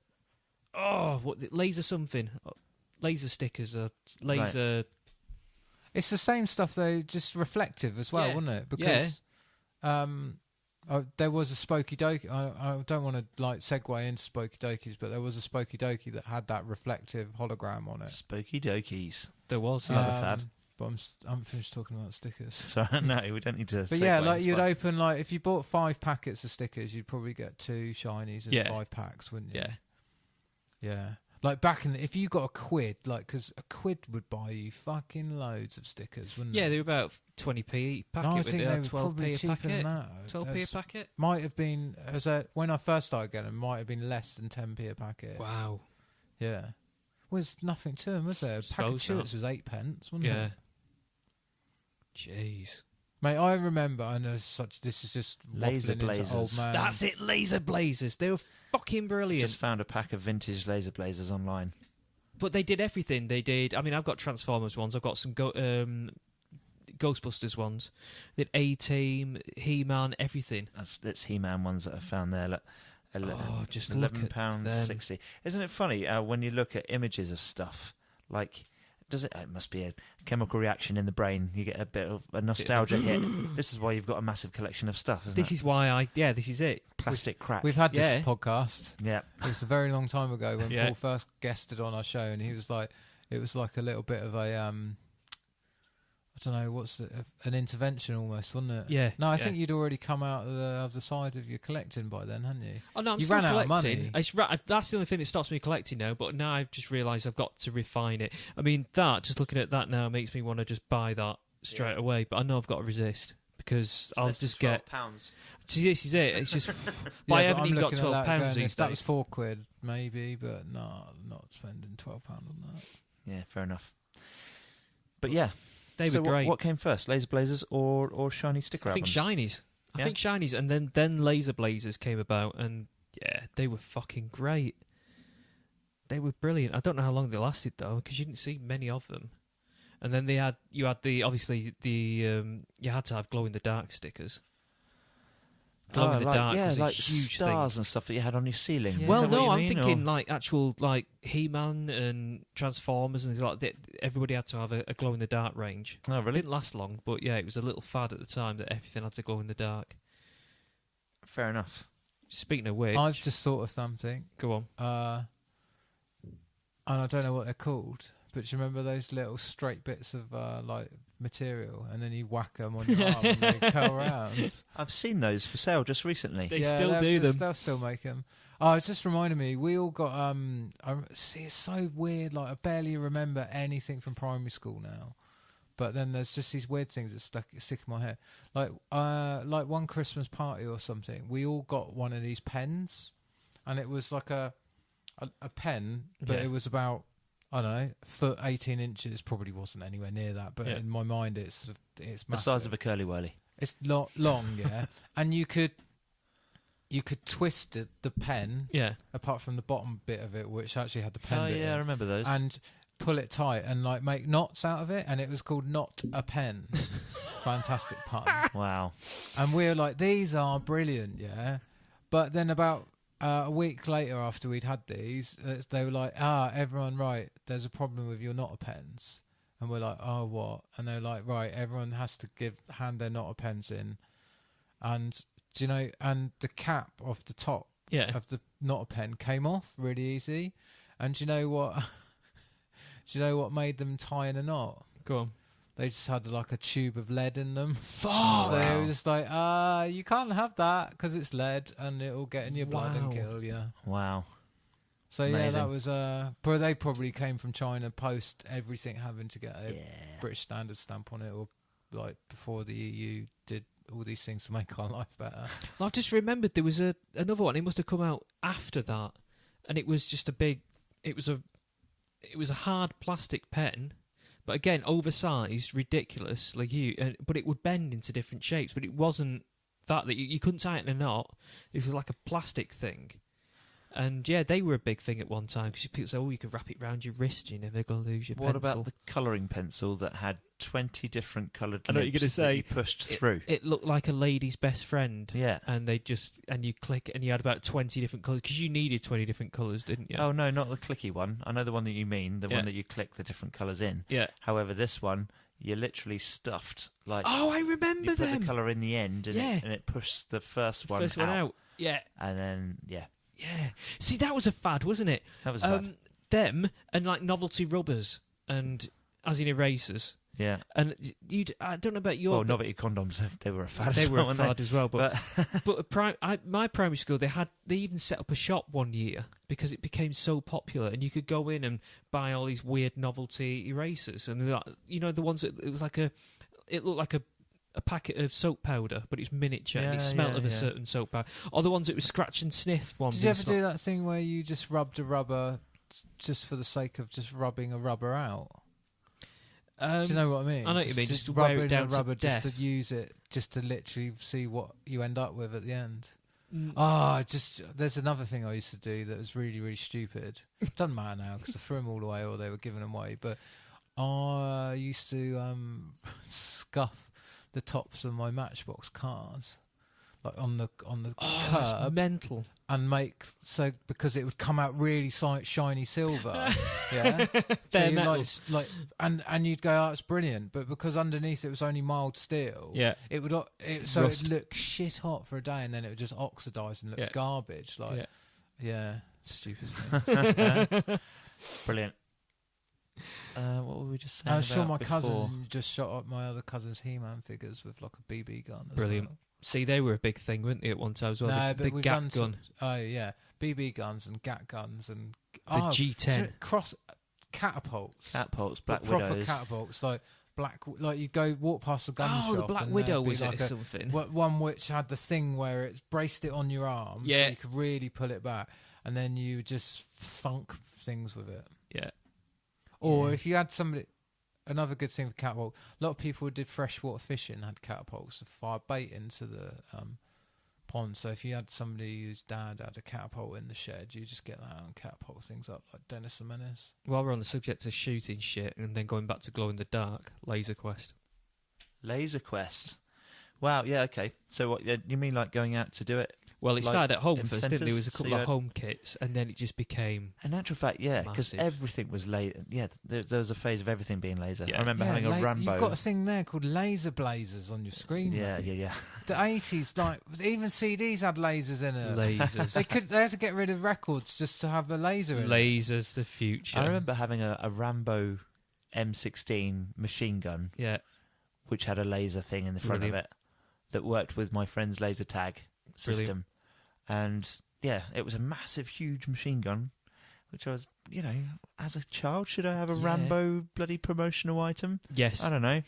Oh, laser something. Laser stickers. Laser. Right. It's the same stuff though, just reflective as well, wasn't it? Because there was a Spooky Dokie. I don't want to like segue into Spooky Dokies, but there was a Spooky Dokie that had that reflective hologram on it. Spooky Dokies. There was another fad. But I'm finished talking about stickers. So no, we don't need to. But yeah, like you'd open like if you bought 5 packets of stickers, you'd probably get 2 shinies in 5 packs, wouldn't you? Yeah. Yeah. Like back in, if you got a quid, like, because a quid would buy you fucking loads of stickers, wouldn't it? Yeah, they were about 20p packet. No, I think they were 12p probably a cheaper packet. than that. 12p a packet? Might have been, when I first started getting them, might have been less than 10p a packet. Wow. Yeah. Well, there's nothing to them, was there? A pack of Chewits was 8 pence, wasn't it? Yeah. Jeez. Mate, I remember, I know this is just Laser waffling into blazers. old man. That's it, laser blazers. They were fucking brilliant. Just found a pack of vintage laser blazers online. But they did everything. They did. I mean, I've got Transformers ones. I've got some Ghostbusters ones. They did A-Team, He-Man, everything. That's He-Man ones that I found there. Just £11.60. Isn't it funny when you look at images of stuff like? It must be a chemical reaction in the brain. You get a bit of a nostalgia hit. This is why you've got a massive collection of stuff, isn't it? This is why this is it. Plastic crack. We've had this podcast. Yeah. It was a very long time ago when Paul first guested on our show, and he was like, it was like a little bit of a, I don't know, an intervention almost, wasn't it? Yeah. No, I think you'd already come out of the other side of your collecting by then, hadn't you? Oh no, you ran out of money. That's the only thing that stops me collecting now. But now I've just realised I've got to refine it. I mean, just looking at that now makes me want to just buy that straight away. But I know I've got to resist because I'll just get £12. See, this is it. It's just. But I haven't even got £12 these days. That was £4 maybe, but no, I'm not spending £12 on that. Yeah, fair enough. But yeah. They were great. What came first, laser blazers or shiny sticker albums? I think shinies, and then laser blazers came about, and they were fucking great. They were brilliant. I don't know how long they lasted though, because you didn't see many of them. And then you had you had to have glow in the dark stickers. Glow in the dark was a huge stars thing. And stuff that you had on your ceiling. Yeah. Well, no, I'm thinking like actual like He-Man and Transformers and things like that. Everybody had to have a glow in the dark range. Oh, really? It didn't last long, but yeah, it was a little fad at the time that everything had to glow in the dark. Fair enough. Speaking of which, I've just thought of something. Go on. And I don't know what they're called, but do you remember those little straight bits of like material, and then you whack them on your arm and they go around? I've seen those for sale just recently. They still do them. They'll still make them. Oh, it's just reminded me. We all got. See, it's so weird. Like I barely remember anything from primary school now. But then there's just these weird things that stick in my head. Like one Christmas party or something, we all got one of these pens, and it was like a pen, but it was about, I don't know, foot 18 inches. Probably wasn't anywhere near that, but in my mind it's massive. The size of a curly whirly. It's not long, yeah, and you could twist the pen, apart from the bottom bit of it, which actually had the pen. Oh bit yeah, I remember those. And pull it tight and like make knots out of it, and it was called Not a Pen. Fantastic pun. Wow. And we were like, these are brilliant, yeah. But then about a week later, after we'd had these, they were like, everyone, right, there's a problem with your Not a Pens. And we're like, oh, what? And they're like, right, everyone has to hand their Not a Pens in. And do you know? And the cap off the top of the Not a Pen came off really easy. And do you know what? Do you know what made them tie in a knot? Go on. They just had like a tube of lead in them. Fuck! So they were just like, you can't have that because it's lead and it'll get in your blood and kill you. Wow. So yeah, that was but they probably came from China post everything having to get a British standard stamp on it, or like before the EU did all these things to make our life better. I've just remembered there was another one. It must have come out after that, and it was just a big. It was a hard plastic pen, but again oversized, ridiculously huge. But it would bend into different shapes. But it wasn't that you couldn't tie it in a knot. It was like a plastic thing. And yeah, they were a big thing at one time because people say, "Oh, you could wrap it round your wrist. You're never going to lose your pencil." What about the colouring pencil that had 20 different coloured I know what you're going to say. You pushed through? It looked like a lady's best friend. Yeah. And you click and you had about 20 different colours because you needed 20 different colours, didn't you? Oh no, not the clicky one. I know the one that you mean, the one that you click the different colours in. Yeah. However, this one you literally stuffed like. Oh, I remember them. You put the colour in the end, and it pushed the first one out. Yeah. And then Yeah. See, that was a fad, wasn't it? That was a fad. Them and like novelty rubbers and as in erasers. Yeah. And I don't know about your... Well, novelty condoms, they were a fad as well. They were a fad as well. But my primary school, they even set up a shop one year because it became so popular, and you could go in and buy all these weird novelty erasers. And the ones that it looked like a packet of soap powder, but it's miniature and it smelled of a certain soap powder. Or the ones that were scratch and sniff ones. Did you ever do that thing where you just rubbed a rubber just for the sake of just rubbing a rubber out? Do you know what I mean? I know what you mean. Just wear it down a rubber to death. just to use it, just to literally see what you end up with at the end. There's another thing I used to do that was really, really stupid. Doesn't matter now because I threw them all away or they were giving them away. But I used to scuff the tops of my Matchbox cars, like on the curb, that's mental, and because it would come out really shiny silver, yeah. So you and you'd go, "Oh, it's brilliant," but because underneath it was only mild steel, it would it'd look shit hot for a day, and then it would just oxidise and look garbage. Stupid thing. Brilliant. What were we just saying? I was sure my before? cousin just shot up my other cousin's He-Man figures with like a BB gun. Brilliant. Well. See, they were a big thing, weren't they, at one time as well? No, the we've GAT done gun. BB guns and GAT guns and the G10 catapults, Black proper Widows, catapults like you go walk past a gun shop. Oh, the Black Widow was like it something? One which had the thing where it braced it on your arm, so you could really pull it back, and then you just thunk things with it. Yeah. Or if you had somebody, another good thing for catapult, a lot of people who did freshwater fishing had catapults to fire bait into the pond. So if you had somebody whose dad had a catapult in the shed, you just get that and catapult things up like Dennis the Menace. While we're on the subject of shooting shit and then going back to glow in the dark, Laser Quest. Wow, yeah, okay. So what you mean, like going out to do it? Well, it started at home first, centres, didn't it? There was a couple of home kits, and then it just became... In actual fact, because everything was laser. Yeah, there was a phase of everything being laser. Yeah. I remember having a Rambo. You've got a thing there called laser blazers on your screen. Yeah. The 80s, like even CDs had lasers in it. Lasers. They had to get rid of records just to have a laser in it. Lasers, the future. I remember having a Rambo M16 machine gun. Yeah. Which had a laser thing in the front of it that worked with my friend's laser tag system. And it was a massive, huge machine gun, which I was, as a child, should I have a Rambo bloody promotional item? Yes. I don't know.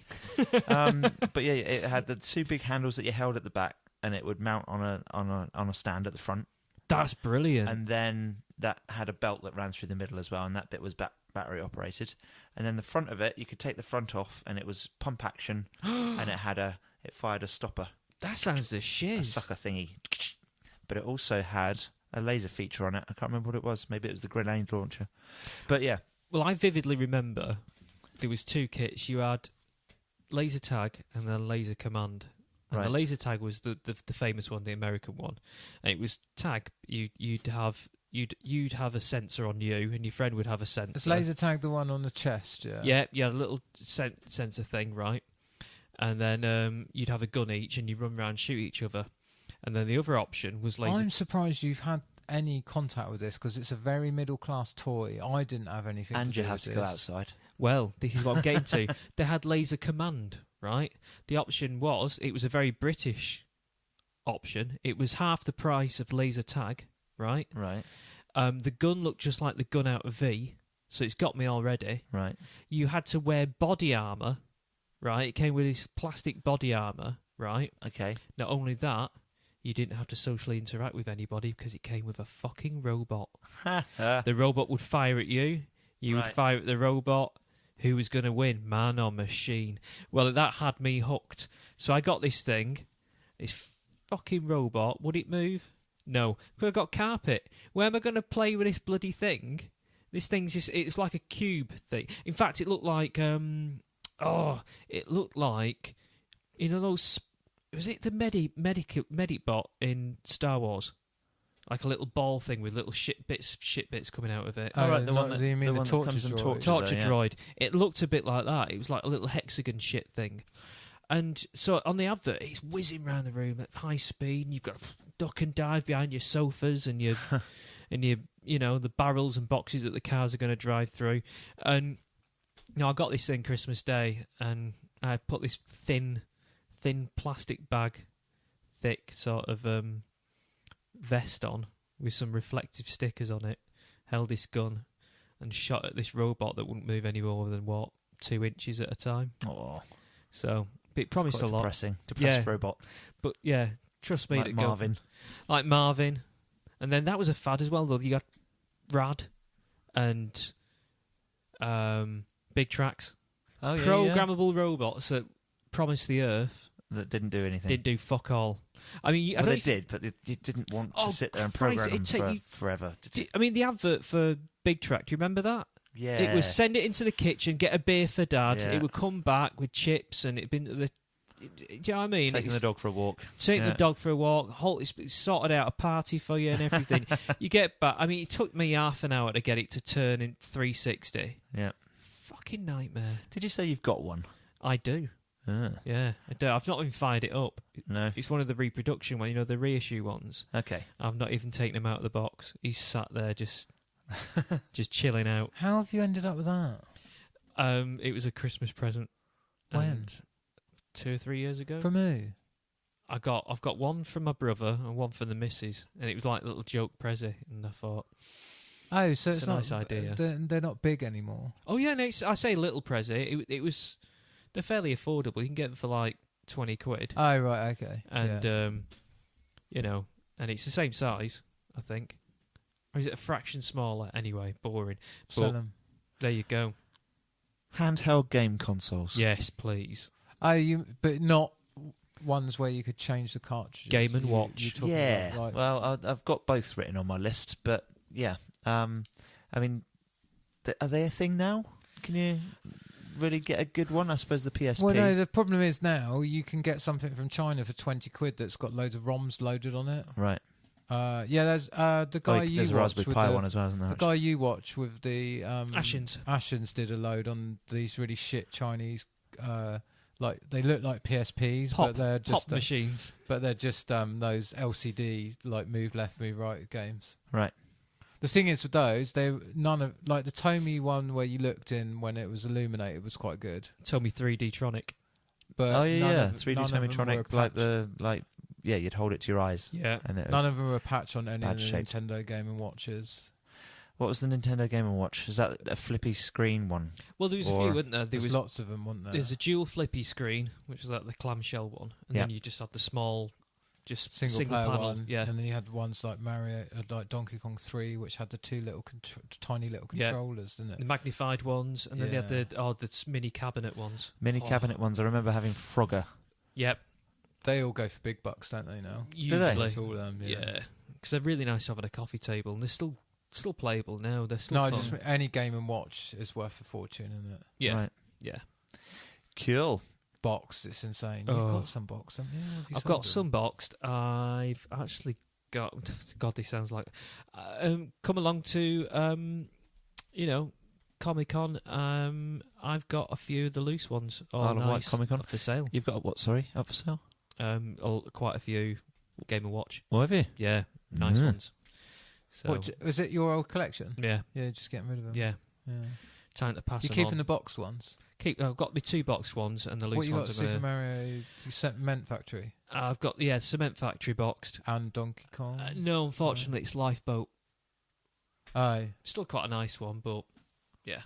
But it had the two big handles that you held at the back, and it would mount on a stand at the front. That's brilliant. And then that had a belt that ran through the middle as well, and that bit was battery operated. And then the front of it, you could take the front off, and it was pump action, and it fired a stopper. That sounds the shiz. A sucker thingy. But it also had a laser feature on it. I can't remember what it was. Maybe it was the grenade launcher. But yeah. Well, I vividly remember there was two kits. You had laser tag and then laser command. And the laser tag was the famous one, the American one. And it was tag. You'd have a sensor on you, and your friend would have a sensor. Is laser tag the one on the chest? Yeah. Yeah, you had a little sensor thing, right? And then you'd have a gun each, and you run around and shoot each other. And then the other option was laser... I'm surprised you've had any contact with this, because it's a very middle-class toy. I didn't have anything and to do with you have to this. go outside. Well, this is what I'm getting to. They had laser command, right? The option was, it was a very British option. It was half the price of laser tag, right? Right. The gun looked just like the gun out of V, so it's got me already. Right. You had to wear body armour, right? It came with this plastic body armour, right? Okay. Not only that, you didn't have to socially interact with anybody because it came with a fucking robot. The robot would fire at you. You would fire at the robot. Who was going to win, man or machine? Well, that had me hooked. So I got this thing. This fucking robot. Would it move? No. But I got carpet. Where am I going to play with this bloody thing? This thing's just... It's like a cube thing. In fact, it looked like... it looked like... You know those... Was it the medic bot in Star Wars? Like a little ball thing with little shit bits coming out of it. Oh, right, the one that torture droid? Torture droid. It looked a bit like that. It was like a little hexagon shit thing. And so on the advert, it's whizzing around the room at high speed, and you've got to duck and dive behind your sofas and your, the barrels and boxes that the cars are going to drive through. And I got this thing Christmas Day, and I put this thin plastic bag, thick sort of vest on with some reflective stickers on it, held this gun and shot at this robot that wouldn't move any more than 2 inches at a time. Oh, so it promised a lot. Depressed robot. But yeah, trust me, like Marvin. Like Marvin. And then that was a fad as well, though. You got Rad and Big Tracks. Oh, yeah, programmable robots that promised the Earth. That didn't do anything. Didn't do fuck all. I mean, they did, but you didn't want to sit there and program them forever. I mean, the advert for Big Track, do you remember that? Yeah. It was send it into the kitchen, get a beer for Dad. Yeah. It would come back with chips, and it'd been the... Do you know what I mean? Taking the dog for a walk. Taking the dog for a walk. It's sorted out a party for you and everything. You get back... I mean, it took me half an hour to get it to turn in 360. Yeah. Fucking nightmare. Did you say you've got one? I do. Yeah, I do. I've not even fired it up. No. It's one of the reproduction ones, the reissue ones. Okay. I've not even taken him out of the box. He's sat there just chilling out. How have you ended up with that? It was a Christmas present. When? 2 or 3 years ago. From who? I've got one from my brother and one from the missus, and it was like a little joke prezi, and I thought... Oh, so it's a not, nice idea. They're not big anymore. Oh yeah, no, I say little prezi. It was... They're fairly affordable. You can get them for like 20 quid. Oh, right, okay. And, and it's the same size, I think. Or is it a fraction smaller? Anyway, boring. Sell them. There you go. Handheld game consoles. Yes, please. Oh, but not ones where you could change the cartridges. Game and Watch. Yeah. Well, I've got both written on my list, but yeah. I mean, are they a thing now? Can you... really get a good one? I suppose the PSP. Well, no, the problem is now you can get something from China for 20 quid that's got loads of ROMs loaded on it. Right. There's the guy there's a Raspberry Pi one as well, isn't there? The guy you watch with the Ashens did a load on these really shit Chinese they look like PSPs, but they're just machines. But they're just those LCD like move left, move right games. Right. The thing is with those, none of the Tomy one where you looked in when it was illuminated was quite good. Tomy 3D Tronic. But 3D Tomy-tronic, you'd hold it to your eyes. Yeah. And none of them were a patch on any of the Nintendo Game & Watches. What was the Nintendo Game & Watch? Is that a flippy screen one? Well, there was a few, wasn't there? There was lots of them, wasn't there? There's a dual flippy screen, which is like the clamshell one, and then you just had the small... Just single player panel, one, and then you had ones like like Donkey Kong 3, which had the two little tiny little controllers, didn't it? The magnified ones, and then they had the mini cabinet ones. Cabinet ones. I remember having Frogger. Yep. They all go for big bucks, don't they? Now, usually, do they? All of them, yeah, because they're really nice to have at a coffee table, and they're still playable now. They're still fun. Just any Game & Watch is worth a fortune, isn't it? Yeah, right. Yeah. Cool. Boxed, it's insane. You've got some boxed, haven't you? I've got some boxed. I've actually got... God, this sounds like... come along to, Comic-Con. I've got a few of the loose ones. Nice, Comic-Con? Up for sale. You've got what, sorry? Up for sale? Quite a few Game & Watch. Oh, have you? Yeah, nice ones. So, was it your old collection? Yeah. Yeah, just getting rid of them. Yeah. Time to pass them on. You're keeping the boxed ones? I've got my 2 boxed ones and the loose ones. What you got? Super Mario Cement Factory? I've got Cement Factory boxed and Donkey Kong. No, unfortunately, it's Lifeboat. Aye. Still quite a nice one, but yeah.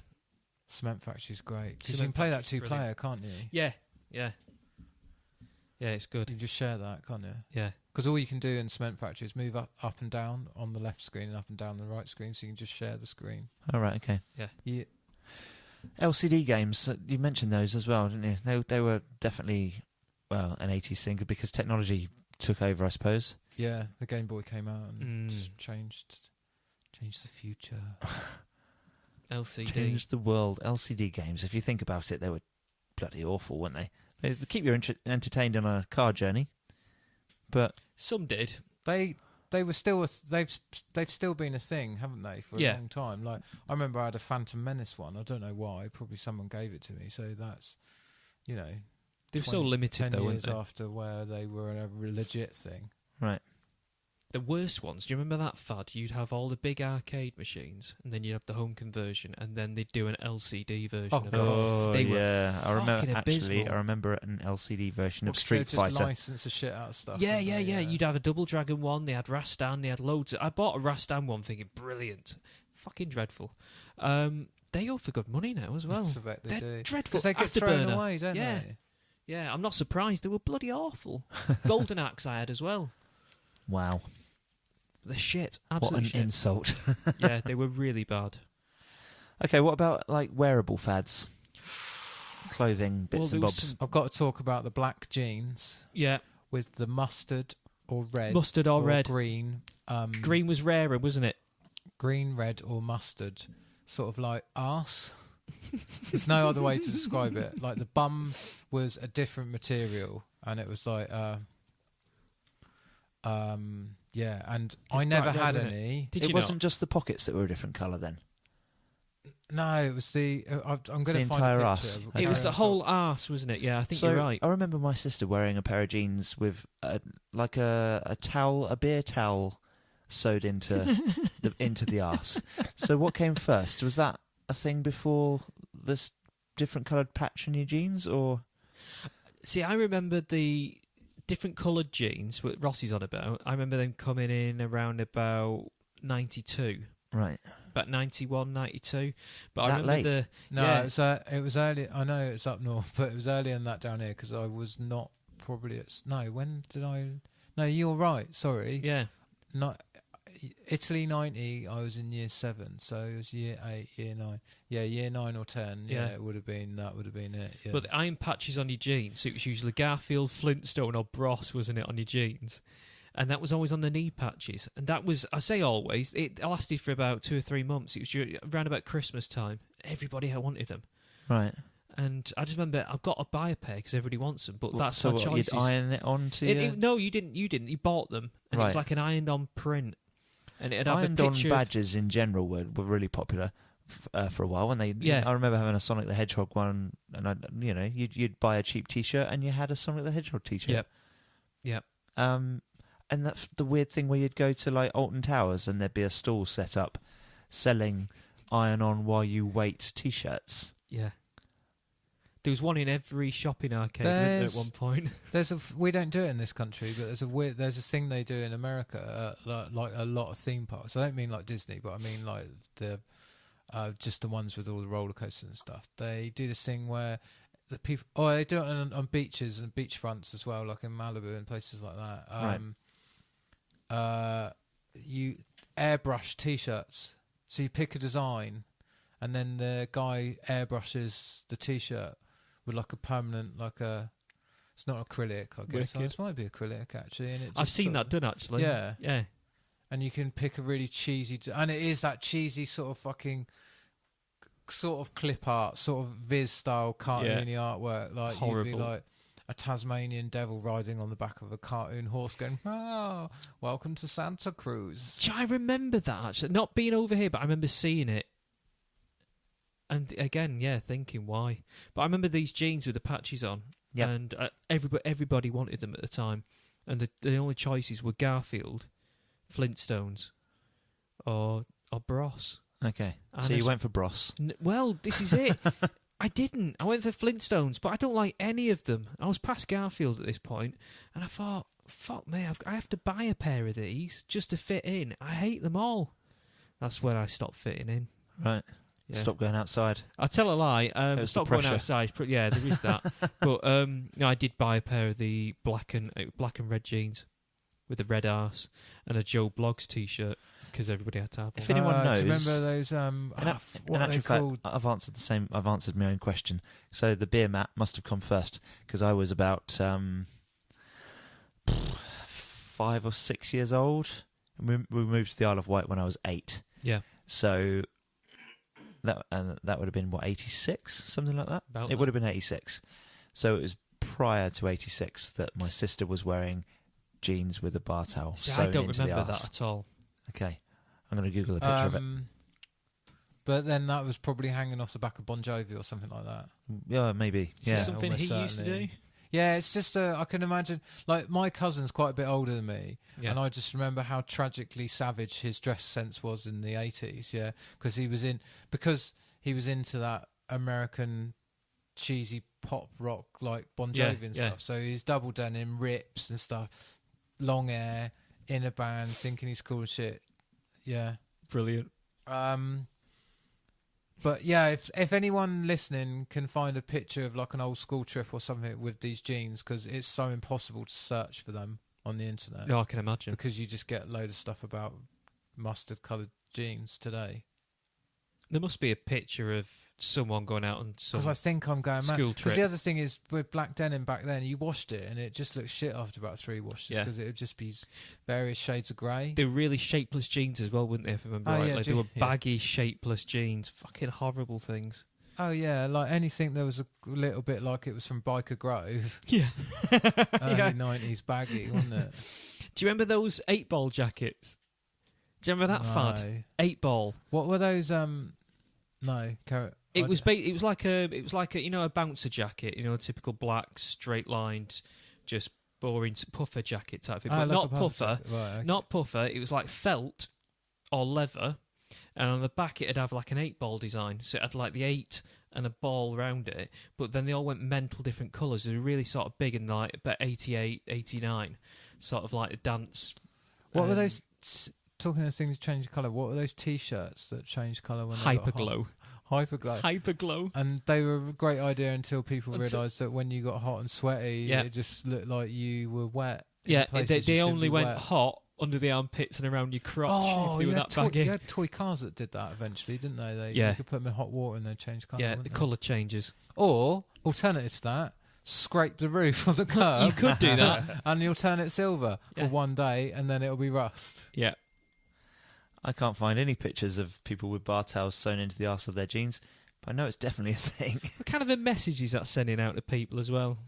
Cement Factory's great. Because you Cement can play that Factory's two-player, can't you? Yeah. Yeah, it's good. You can just share that, can't you? Yeah. Because all you can do in Cement Factory is move up and down on the left screen and up and down the right screen, so you can just share the screen. All right, okay. Yeah. LCD games, you mentioned those as well, didn't you? They were definitely, well, an 80s thing because technology took over, I suppose. Yeah, the Game Boy came out and changed the future. LCD. Changed the world. LCD games, if you think about it, they were bloody awful, weren't they? They keep you entertained on a car journey, but some did. They were still they've still been a thing, haven't they, for a long time? Like I remember I had a Phantom Menace one. I don't know why. Probably someone gave it to me. So that's, you know, they were so limited 10 though, years weren't they? after where they were a legit thing. right. The worst ones, do you remember that fad? You'd have all the big arcade machines, and then you'd have the home conversion, and then they'd do an LCD version of it. Oh, They were yeah. I remember abysmal. I remember an LCD version of Well, Street just Fighter. license the shit out of stuff. Yeah. didn't they? You'd have a Double Dragon one, they had Rastan, they had loads I bought a Rastan one thinking, brilliant. Fucking dreadful. They go for good money now as well. I bet they do. Dreadful. Because they get thrown Afterburner. away, don't Yeah. they? Yeah, I'm not surprised. They were bloody awful. Golden Axe I had as well. Wow. The shit. What Absolute an shit. insult. Yeah, they were really bad. Okay, what about like wearable fads? Clothing, bits and there was bobs. I've got to talk about the black jeans Yeah, with the mustard or red. mustard or red. Green. Green was rarer, wasn't it? Green, red or mustard. Sort of like arse. There's no other way to describe it. Like the bum was a different material and it was like... yeah, and I never had any. Did It you wasn't not? just the pockets that were a different colour then. No, it was the... I'm going to find entire a arse. picture. Okay. It was the whole arse, wasn't it? Yeah, I think So you're right. I remember my sister wearing a pair of jeans with a towel, a beer towel sewed into into the arse. So what came first? Was that a thing before this different coloured patch in your jeans, or? See, I remember the different coloured jeans, what Rossi's on about. I remember them coming in around about 92. Right. About 91, 92. But That I remember late? No, yeah. it was early. I know it's up north, but it was earlier than that down here because I was not probably at... No, when did I... No, you're right. Sorry. Yeah. Not Italy 90. I was in year 7, so it was year 8, year 9. Yeah, year 9 or 10. Yeah, it would have been. That would have been it. Yeah. But the iron patches on your jeans, so it was usually Garfield, Flintstone, or Bros, wasn't it, on your jeans? And that was always on the knee patches. And that was, I say always, it lasted for about 2 or 3 months. It was around about Christmas time. Everybody had wanted them. Right. And I just remember I've got to buy a pair because everybody wants them. But that's so my what, choices. you'd iron it onto your... No, you didn't. You didn't. You bought them. And it was like an ironed-on print. And it'd have a Ironed-on picture badges in general were really popular for a while. When they, I remember having a Sonic the Hedgehog one, and you'd buy a cheap T-shirt and you had a Sonic the Hedgehog T-shirt. Yep. And that's the weird thing where you'd go to like Alton Towers and there'd be a stall set up selling iron-on while you wait T-shirts. Yeah. There was one in every shopping arcade at one point. We don't do it in this country, but there's a thing they do in America, like a lot of theme parks. I don't mean like Disney, but I mean like the just the ones with all the roller coasters and stuff. They do this thing where the people, they do it on beaches and beach fronts as well, like in Malibu and places like that. You airbrush T-shirts, so you pick a design, and then the guy airbrushes the T-shirt with like a permanent, it's not acrylic, I guess. Oh, this might be acrylic actually. And I've seen that done actually. Yeah. Yeah. And you can pick a really cheesy, and it is that cheesy sort of fucking, sort of clip art, sort of Viz style cartoony artwork. Like horrible. You'd be like a Tasmanian devil riding on the back of a cartoon horse going, "Oh, welcome to Santa Cruz." I remember that actually. Not being over here, but I remember seeing it. And again, thinking why. But I remember these jeans with the patches on. Yep. And everybody wanted them at the time. And the only choices were Garfield, Flintstones, or Bros. Okay. And So you went for Bros. Well, this is it. I didn't. I went for Flintstones, but I don't like any of them. I was past Garfield at this point, and I thought, fuck me, I have to buy a pair of these just to fit in. I hate them all. That's when I stopped fitting in. Right. Yeah. Stop going outside. I tell a lie. Stop going outside. Yeah, there is that. But I did buy a pair of the black and red jeans with the red arse and a Joe Bloggs t-shirt because everybody had to have one. If anyone knows, do you remember those? What are they called? I've answered the same. I've answered my own question. So the beer mat must have come first because I was about 5 or 6 years old. We moved to the Isle of Wight when I was 8. Yeah. So that would have been 86, something like that. It would have been 86. So it was prior to 86 that my sister was wearing jeans with a bar towel. See, I don't remember that at all. Okay, I'm going to Google a picture of it. But then that was probably hanging off the back of Bon Jovi or something like that. Yeah, maybe. Yeah, something he used to do. Yeah, it's just I can imagine. Like my cousin's quite a bit older than me, and I just remember how tragically savage his dress sense was in the 80s. Yeah, because he was into that American cheesy pop rock like Bon Jovi and stuff. So he's double denim, rips and stuff, long hair, in a band, thinking he's cool as shit. Yeah, brilliant. But yeah, if anyone listening can find a picture of like an old school trip or something with these jeans, because it's so impossible to search for them on the internet. No, I can imagine. Because you just get a load of stuff about mustard coloured jeans today. There must be a picture of someone going out on some because I think I'm going mad. School trip. Because the other thing is with black denim back then, you washed it and it just looked shit after about 3 washes because it would just be various shades of grey. They were really shapeless jeans as well, wouldn't they? If I remember right, they were baggy, shapeless jeans, fucking horrible things. Oh yeah, like anything that was a little bit like it was from Biker Grove. Yeah, early 90s baggy, wasn't it? Do you remember those 8-ball jackets? Do you remember that fad? 8-ball. What were those? No, it was like a a bouncer jacket, a typical black straight lined, just boring puffer jacket type thing, but not puffer, right, okay. Not puffer. It was like felt or leather, and on the back it'd have like an 8-ball design, so it had like the 8 and a ball around it. But then they all went mental different colours. They were really sort of big and like about 88, 89, sort of like a dance. What were those? Talking of things change colour, what were those T-shirts that changed colour when they got hot? Hyperglow. And they were a great idea until people realised that when you got hot and sweaty, it just looked like you were wet. Yeah, they only went hot under the armpits and around your crotch if they were that baggy. You had toy cars that did that eventually, didn't they? You could put them in hot water and they'd change colour. Yeah, the colour changes. Or, alternative to that, scrape the roof of the car. You could do that. And you'll turn it silver for one day and then it'll be rust. Yeah. I can't find any pictures of people with bar towels sewn into the arse of their jeans, but I know it's definitely a thing. What kind of a message is that sending out to people as well?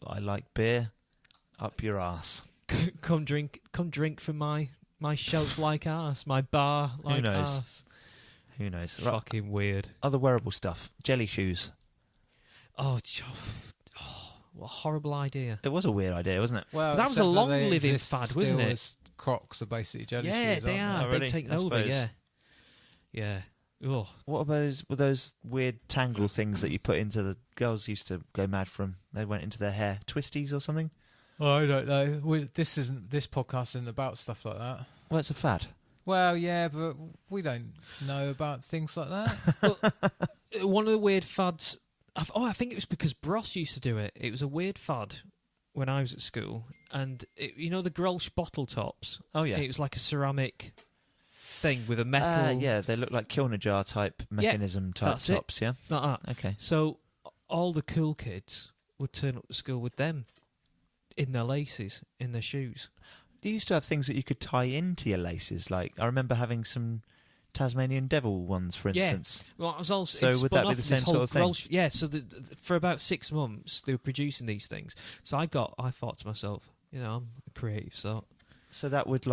I like beer, up your arse. Come drink from my shelf-like arse, my bar-like arse. Who knows? Fucking weird. Other wearable stuff. Jelly shoes. Oh, what a horrible idea. It was a weird idea, wasn't it? Well, that was a long-living fad, wasn't it? Crocs are basically jelly shoes. Yeah, they are. Oh, really? They've taken over, yeah. Ugh. What were those weird tangle things that you put into the girls used to go mad from? They went into their hair. Twisties or something? Oh, I don't know. This podcast isn't about stuff like that. Well, it's a fad. Well, yeah, but we don't know about things like that. One of the weird fads... I think it was because Bros used to do it. It was a weird fad when I was at school, and the Grolsch bottle tops. Oh yeah, it was like a ceramic thing with a metal. Yeah, they look like kiln jar type mechanism type tops. Yeah, like that. Okay. So all the cool kids would turn up to school with them in their laces, in their shoes. You used to have things that you could tie into your laces. Like I remember having some Tasmanian Devil ones, for instance. Well, I was also, so would that be the same sort of thing? So for about 6 months they were producing these things. So I thought to myself, I'm a creative sort. So that would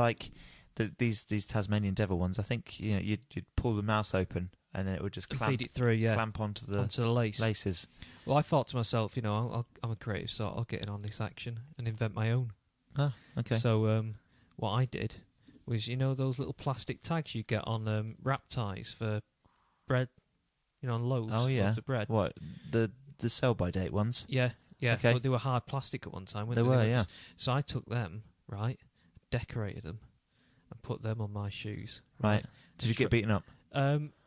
these Tasmanian Devil ones. I think you'd pull the mouth open and then it would just feed it through, clamp onto the laces. Well, I thought to myself, I'm a creative sort. I'll get in on this action and invent my own. Oh, okay. So what I did was, those little plastic tags you get on wrap ties for bread, on loaves of bread. What, the sell-by-date ones? Yeah. Okay. Well, they were hard plastic at one time, weren't they? They were, yeah. So I took them, right, decorated them, and put them on my shoes. Right. Did you get beaten up?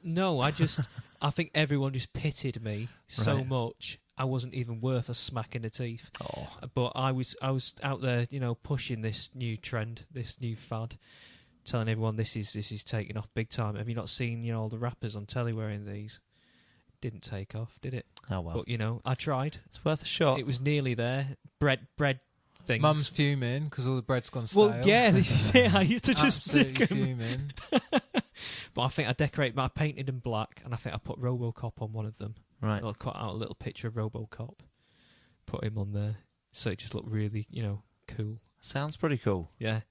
No, I think everyone just pitied me so much. I wasn't even worth a smack in the teeth. Oh. But I was out there, pushing this new trend, this new fad, telling everyone this is taking off big time. Have you not seen, all the rappers on telly wearing these? Didn't take off, did it? Oh, well. But, I tried. It's worth a shot. It was nearly there. Bread things. Mum's fuming because all the bread's gone stale. Well, yeah, this is it. I used to just absolutely stick 'em. fuming. But I think I painted them black, and I think I put RoboCop on one of them. Right. I'll cut out a little picture of RoboCop, put him on there, so it just looked really, cool. Sounds pretty cool. Yeah.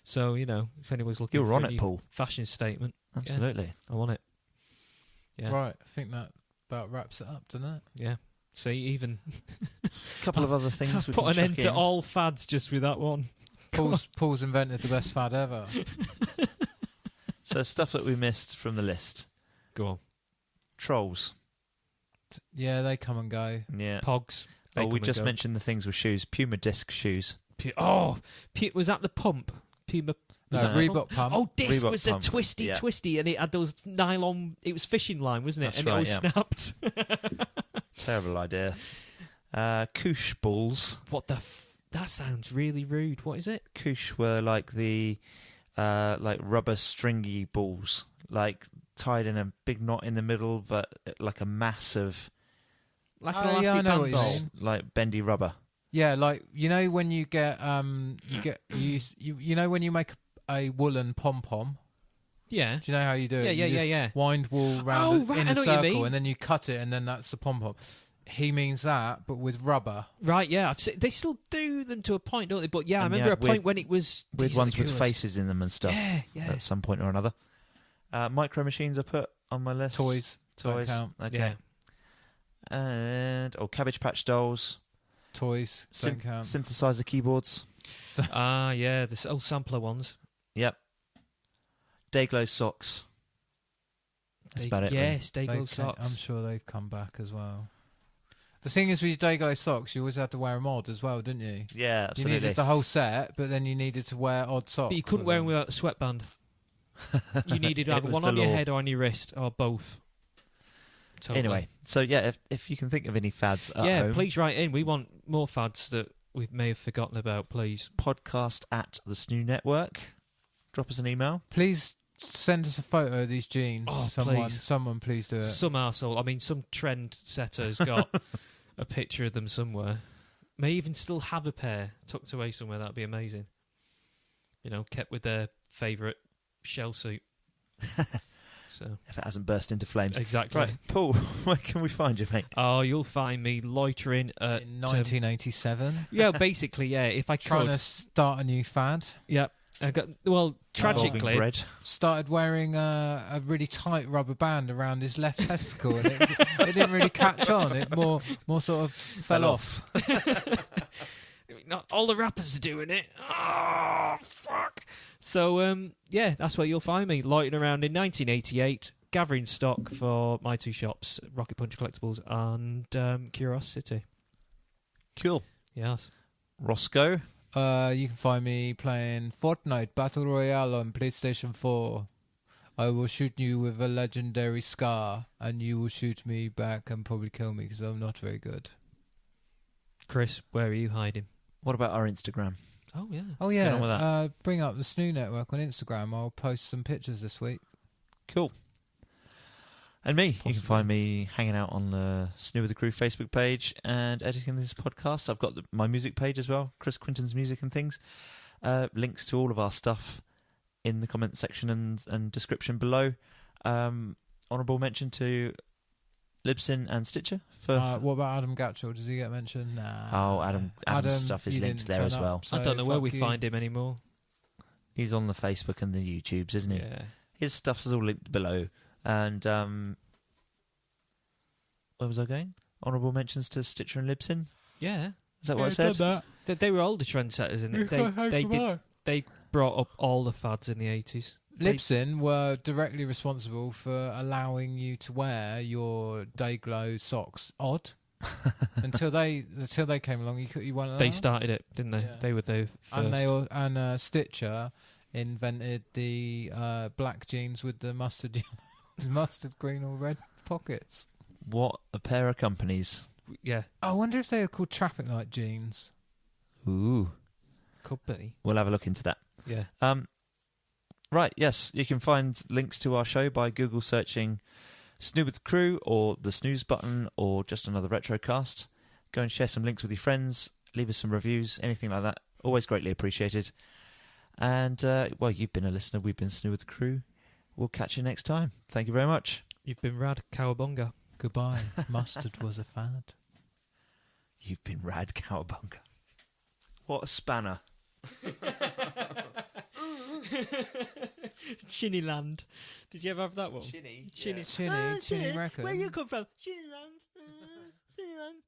So, if anyone's looking You're for on a it, new Paul. fashion statement, Absolutely. I'm on it. Yeah. Right, I think that about wraps it up, doesn't it? Yeah. See, even A couple of other things we put can an chuck end to in. all fads just with that one. Paul's invented the best fad ever. So stuff that we missed from the list. Go on. Trolls. Yeah, they come and go. Yeah. Pogs. We just mentioned the things with shoes. Puma disc shoes. Was that the pump? Puma. No, that Reebok pump. Oh, disc Reebok was pump, a twisty, and it had those nylon. It was fishing line, wasn't it? That's and right, it all snapped. Terrible idea. Koosh balls. What the? That sounds really rude. What is it? Koosh were like the rubber stringy balls, like tied in a big knot in the middle, but like a mass of Like an elastic I know what band you ball. mean. like bendy rubber. Yeah, like when you get when you make a woolen pom pom. Yeah. Do you know how you do it? Yeah. Wind wool round right, in I a know what you circle, mean. and then you cut it, and then that's the pom pom. He means that, but with rubber. Right, yeah. They still do them to a point, don't they? But yeah, I And remember yeah, a point when it was... With these are ones the with coolest. faces in them and stuff. Yeah. At some point or another. Micro machines I put on my list. Toys. Don't Toys. count. Okay. Yeah. And Cabbage Patch dolls. Toys. Don't count. Synthesizer keyboards. Yeah. The old sampler ones. Yep. Dayglow socks. That's about it. really. Yes, Dayglow socks. I'm sure they've come back as well. The thing is, with your Dayglow socks, you always had to wear them odd as well, didn't you? Yeah, You absolutely. needed the whole set, but then you needed to wear odd socks. But you couldn't wear them without a sweatband. You needed It either was one the on your law. head or on your wrist, or both. Totally. Anyway, so yeah, if you can think of any fads at home, please write in. We want more fads that we may have forgotten about, please. podcast at the SNEW Network. Drop us an email. Please send us a photo of these jeans. Oh, someone please. Please do it. Some arsehole, some trend setter's got a picture of them somewhere. May even still have a pair tucked away somewhere. That'd be amazing. Kept with their favourite shell suit. So If it hasn't burst into flames. exactly. Right, Paul, where can we find you, mate? Oh, you'll find me loitering at In 1987. yeah, basically, yeah. If I Trying could, to start a new fad. yeah. Involving Tragically, bread. Started wearing a really tight rubber band around his left testicle, and it didn't really catch on. It more sort of fell off. not all the rappers are doing it. Oh, fuck. So, yeah, that's where you'll find me, loitering around in 1988, gathering stock for my two shops, Rocket Punch Collectables and Curiosity. Cool. Yes. Roscoe. You can find me playing Fortnite Battle Royale on PlayStation 4. I will shoot you with a legendary scar, and you will shoot me back and probably kill me because I'm not very good. Chris, where are you hiding? What about our Instagram? Oh, yeah. Oh, What's yeah. going on with that? Bring up the SNEW Network on Instagram. I'll post some pictures this week. Cool. And me. Possibly. You can find me hanging out on the SNEW with the Crew Facebook page and editing this podcast. I've got my music page as well, Chris Quinton's Music and Things. Links to all of our stuff in the comment section and description below. Honourable mention to Libsyn and Sticher. What about Adam Gatchell? Does he get mentioned? Nah. Oh, Adam's stuff is he linked didn't there turn as up, well. so I don't know where fuck we you. find him anymore. He's on the Facebook and the YouTubes, isn't he? Yeah. His stuff is all linked below. And where was I going? Honourable mentions to Sticher and Libsyn. Yeah. Is that what I said? They were older trendsetters, and they brought up all the fads in the 80s. Libsyn were directly responsible for allowing you to wear your Dayglow socks odd. until they came along, you weren't allowed. They started it, didn't they? Yeah. They were the first. And Stitcher invented the black jeans with the mustard green or red pockets. What a pair of companies. Yeah. I wonder if they are called traffic light jeans. Ooh. Could be. We'll have a look into that. Yeah. Right, yes, you can find links to our show by Google searching SNEW with the Crew or the snooze button or just another retrocast. Go and share some links with your friends, leave us some reviews, anything like that. Always greatly appreciated. And, well, you've been a listener, we've been SNEW with the Crew. We'll catch you next time. Thank you very much. You've been rad, cowabunga. Goodbye. Mustard was a fad. You've been rad, cowabunga. What a spanner. Chinny Land. Did you ever have that one? Chinny. Chinny records. Where you come from? Chinny Land. Chinny Land.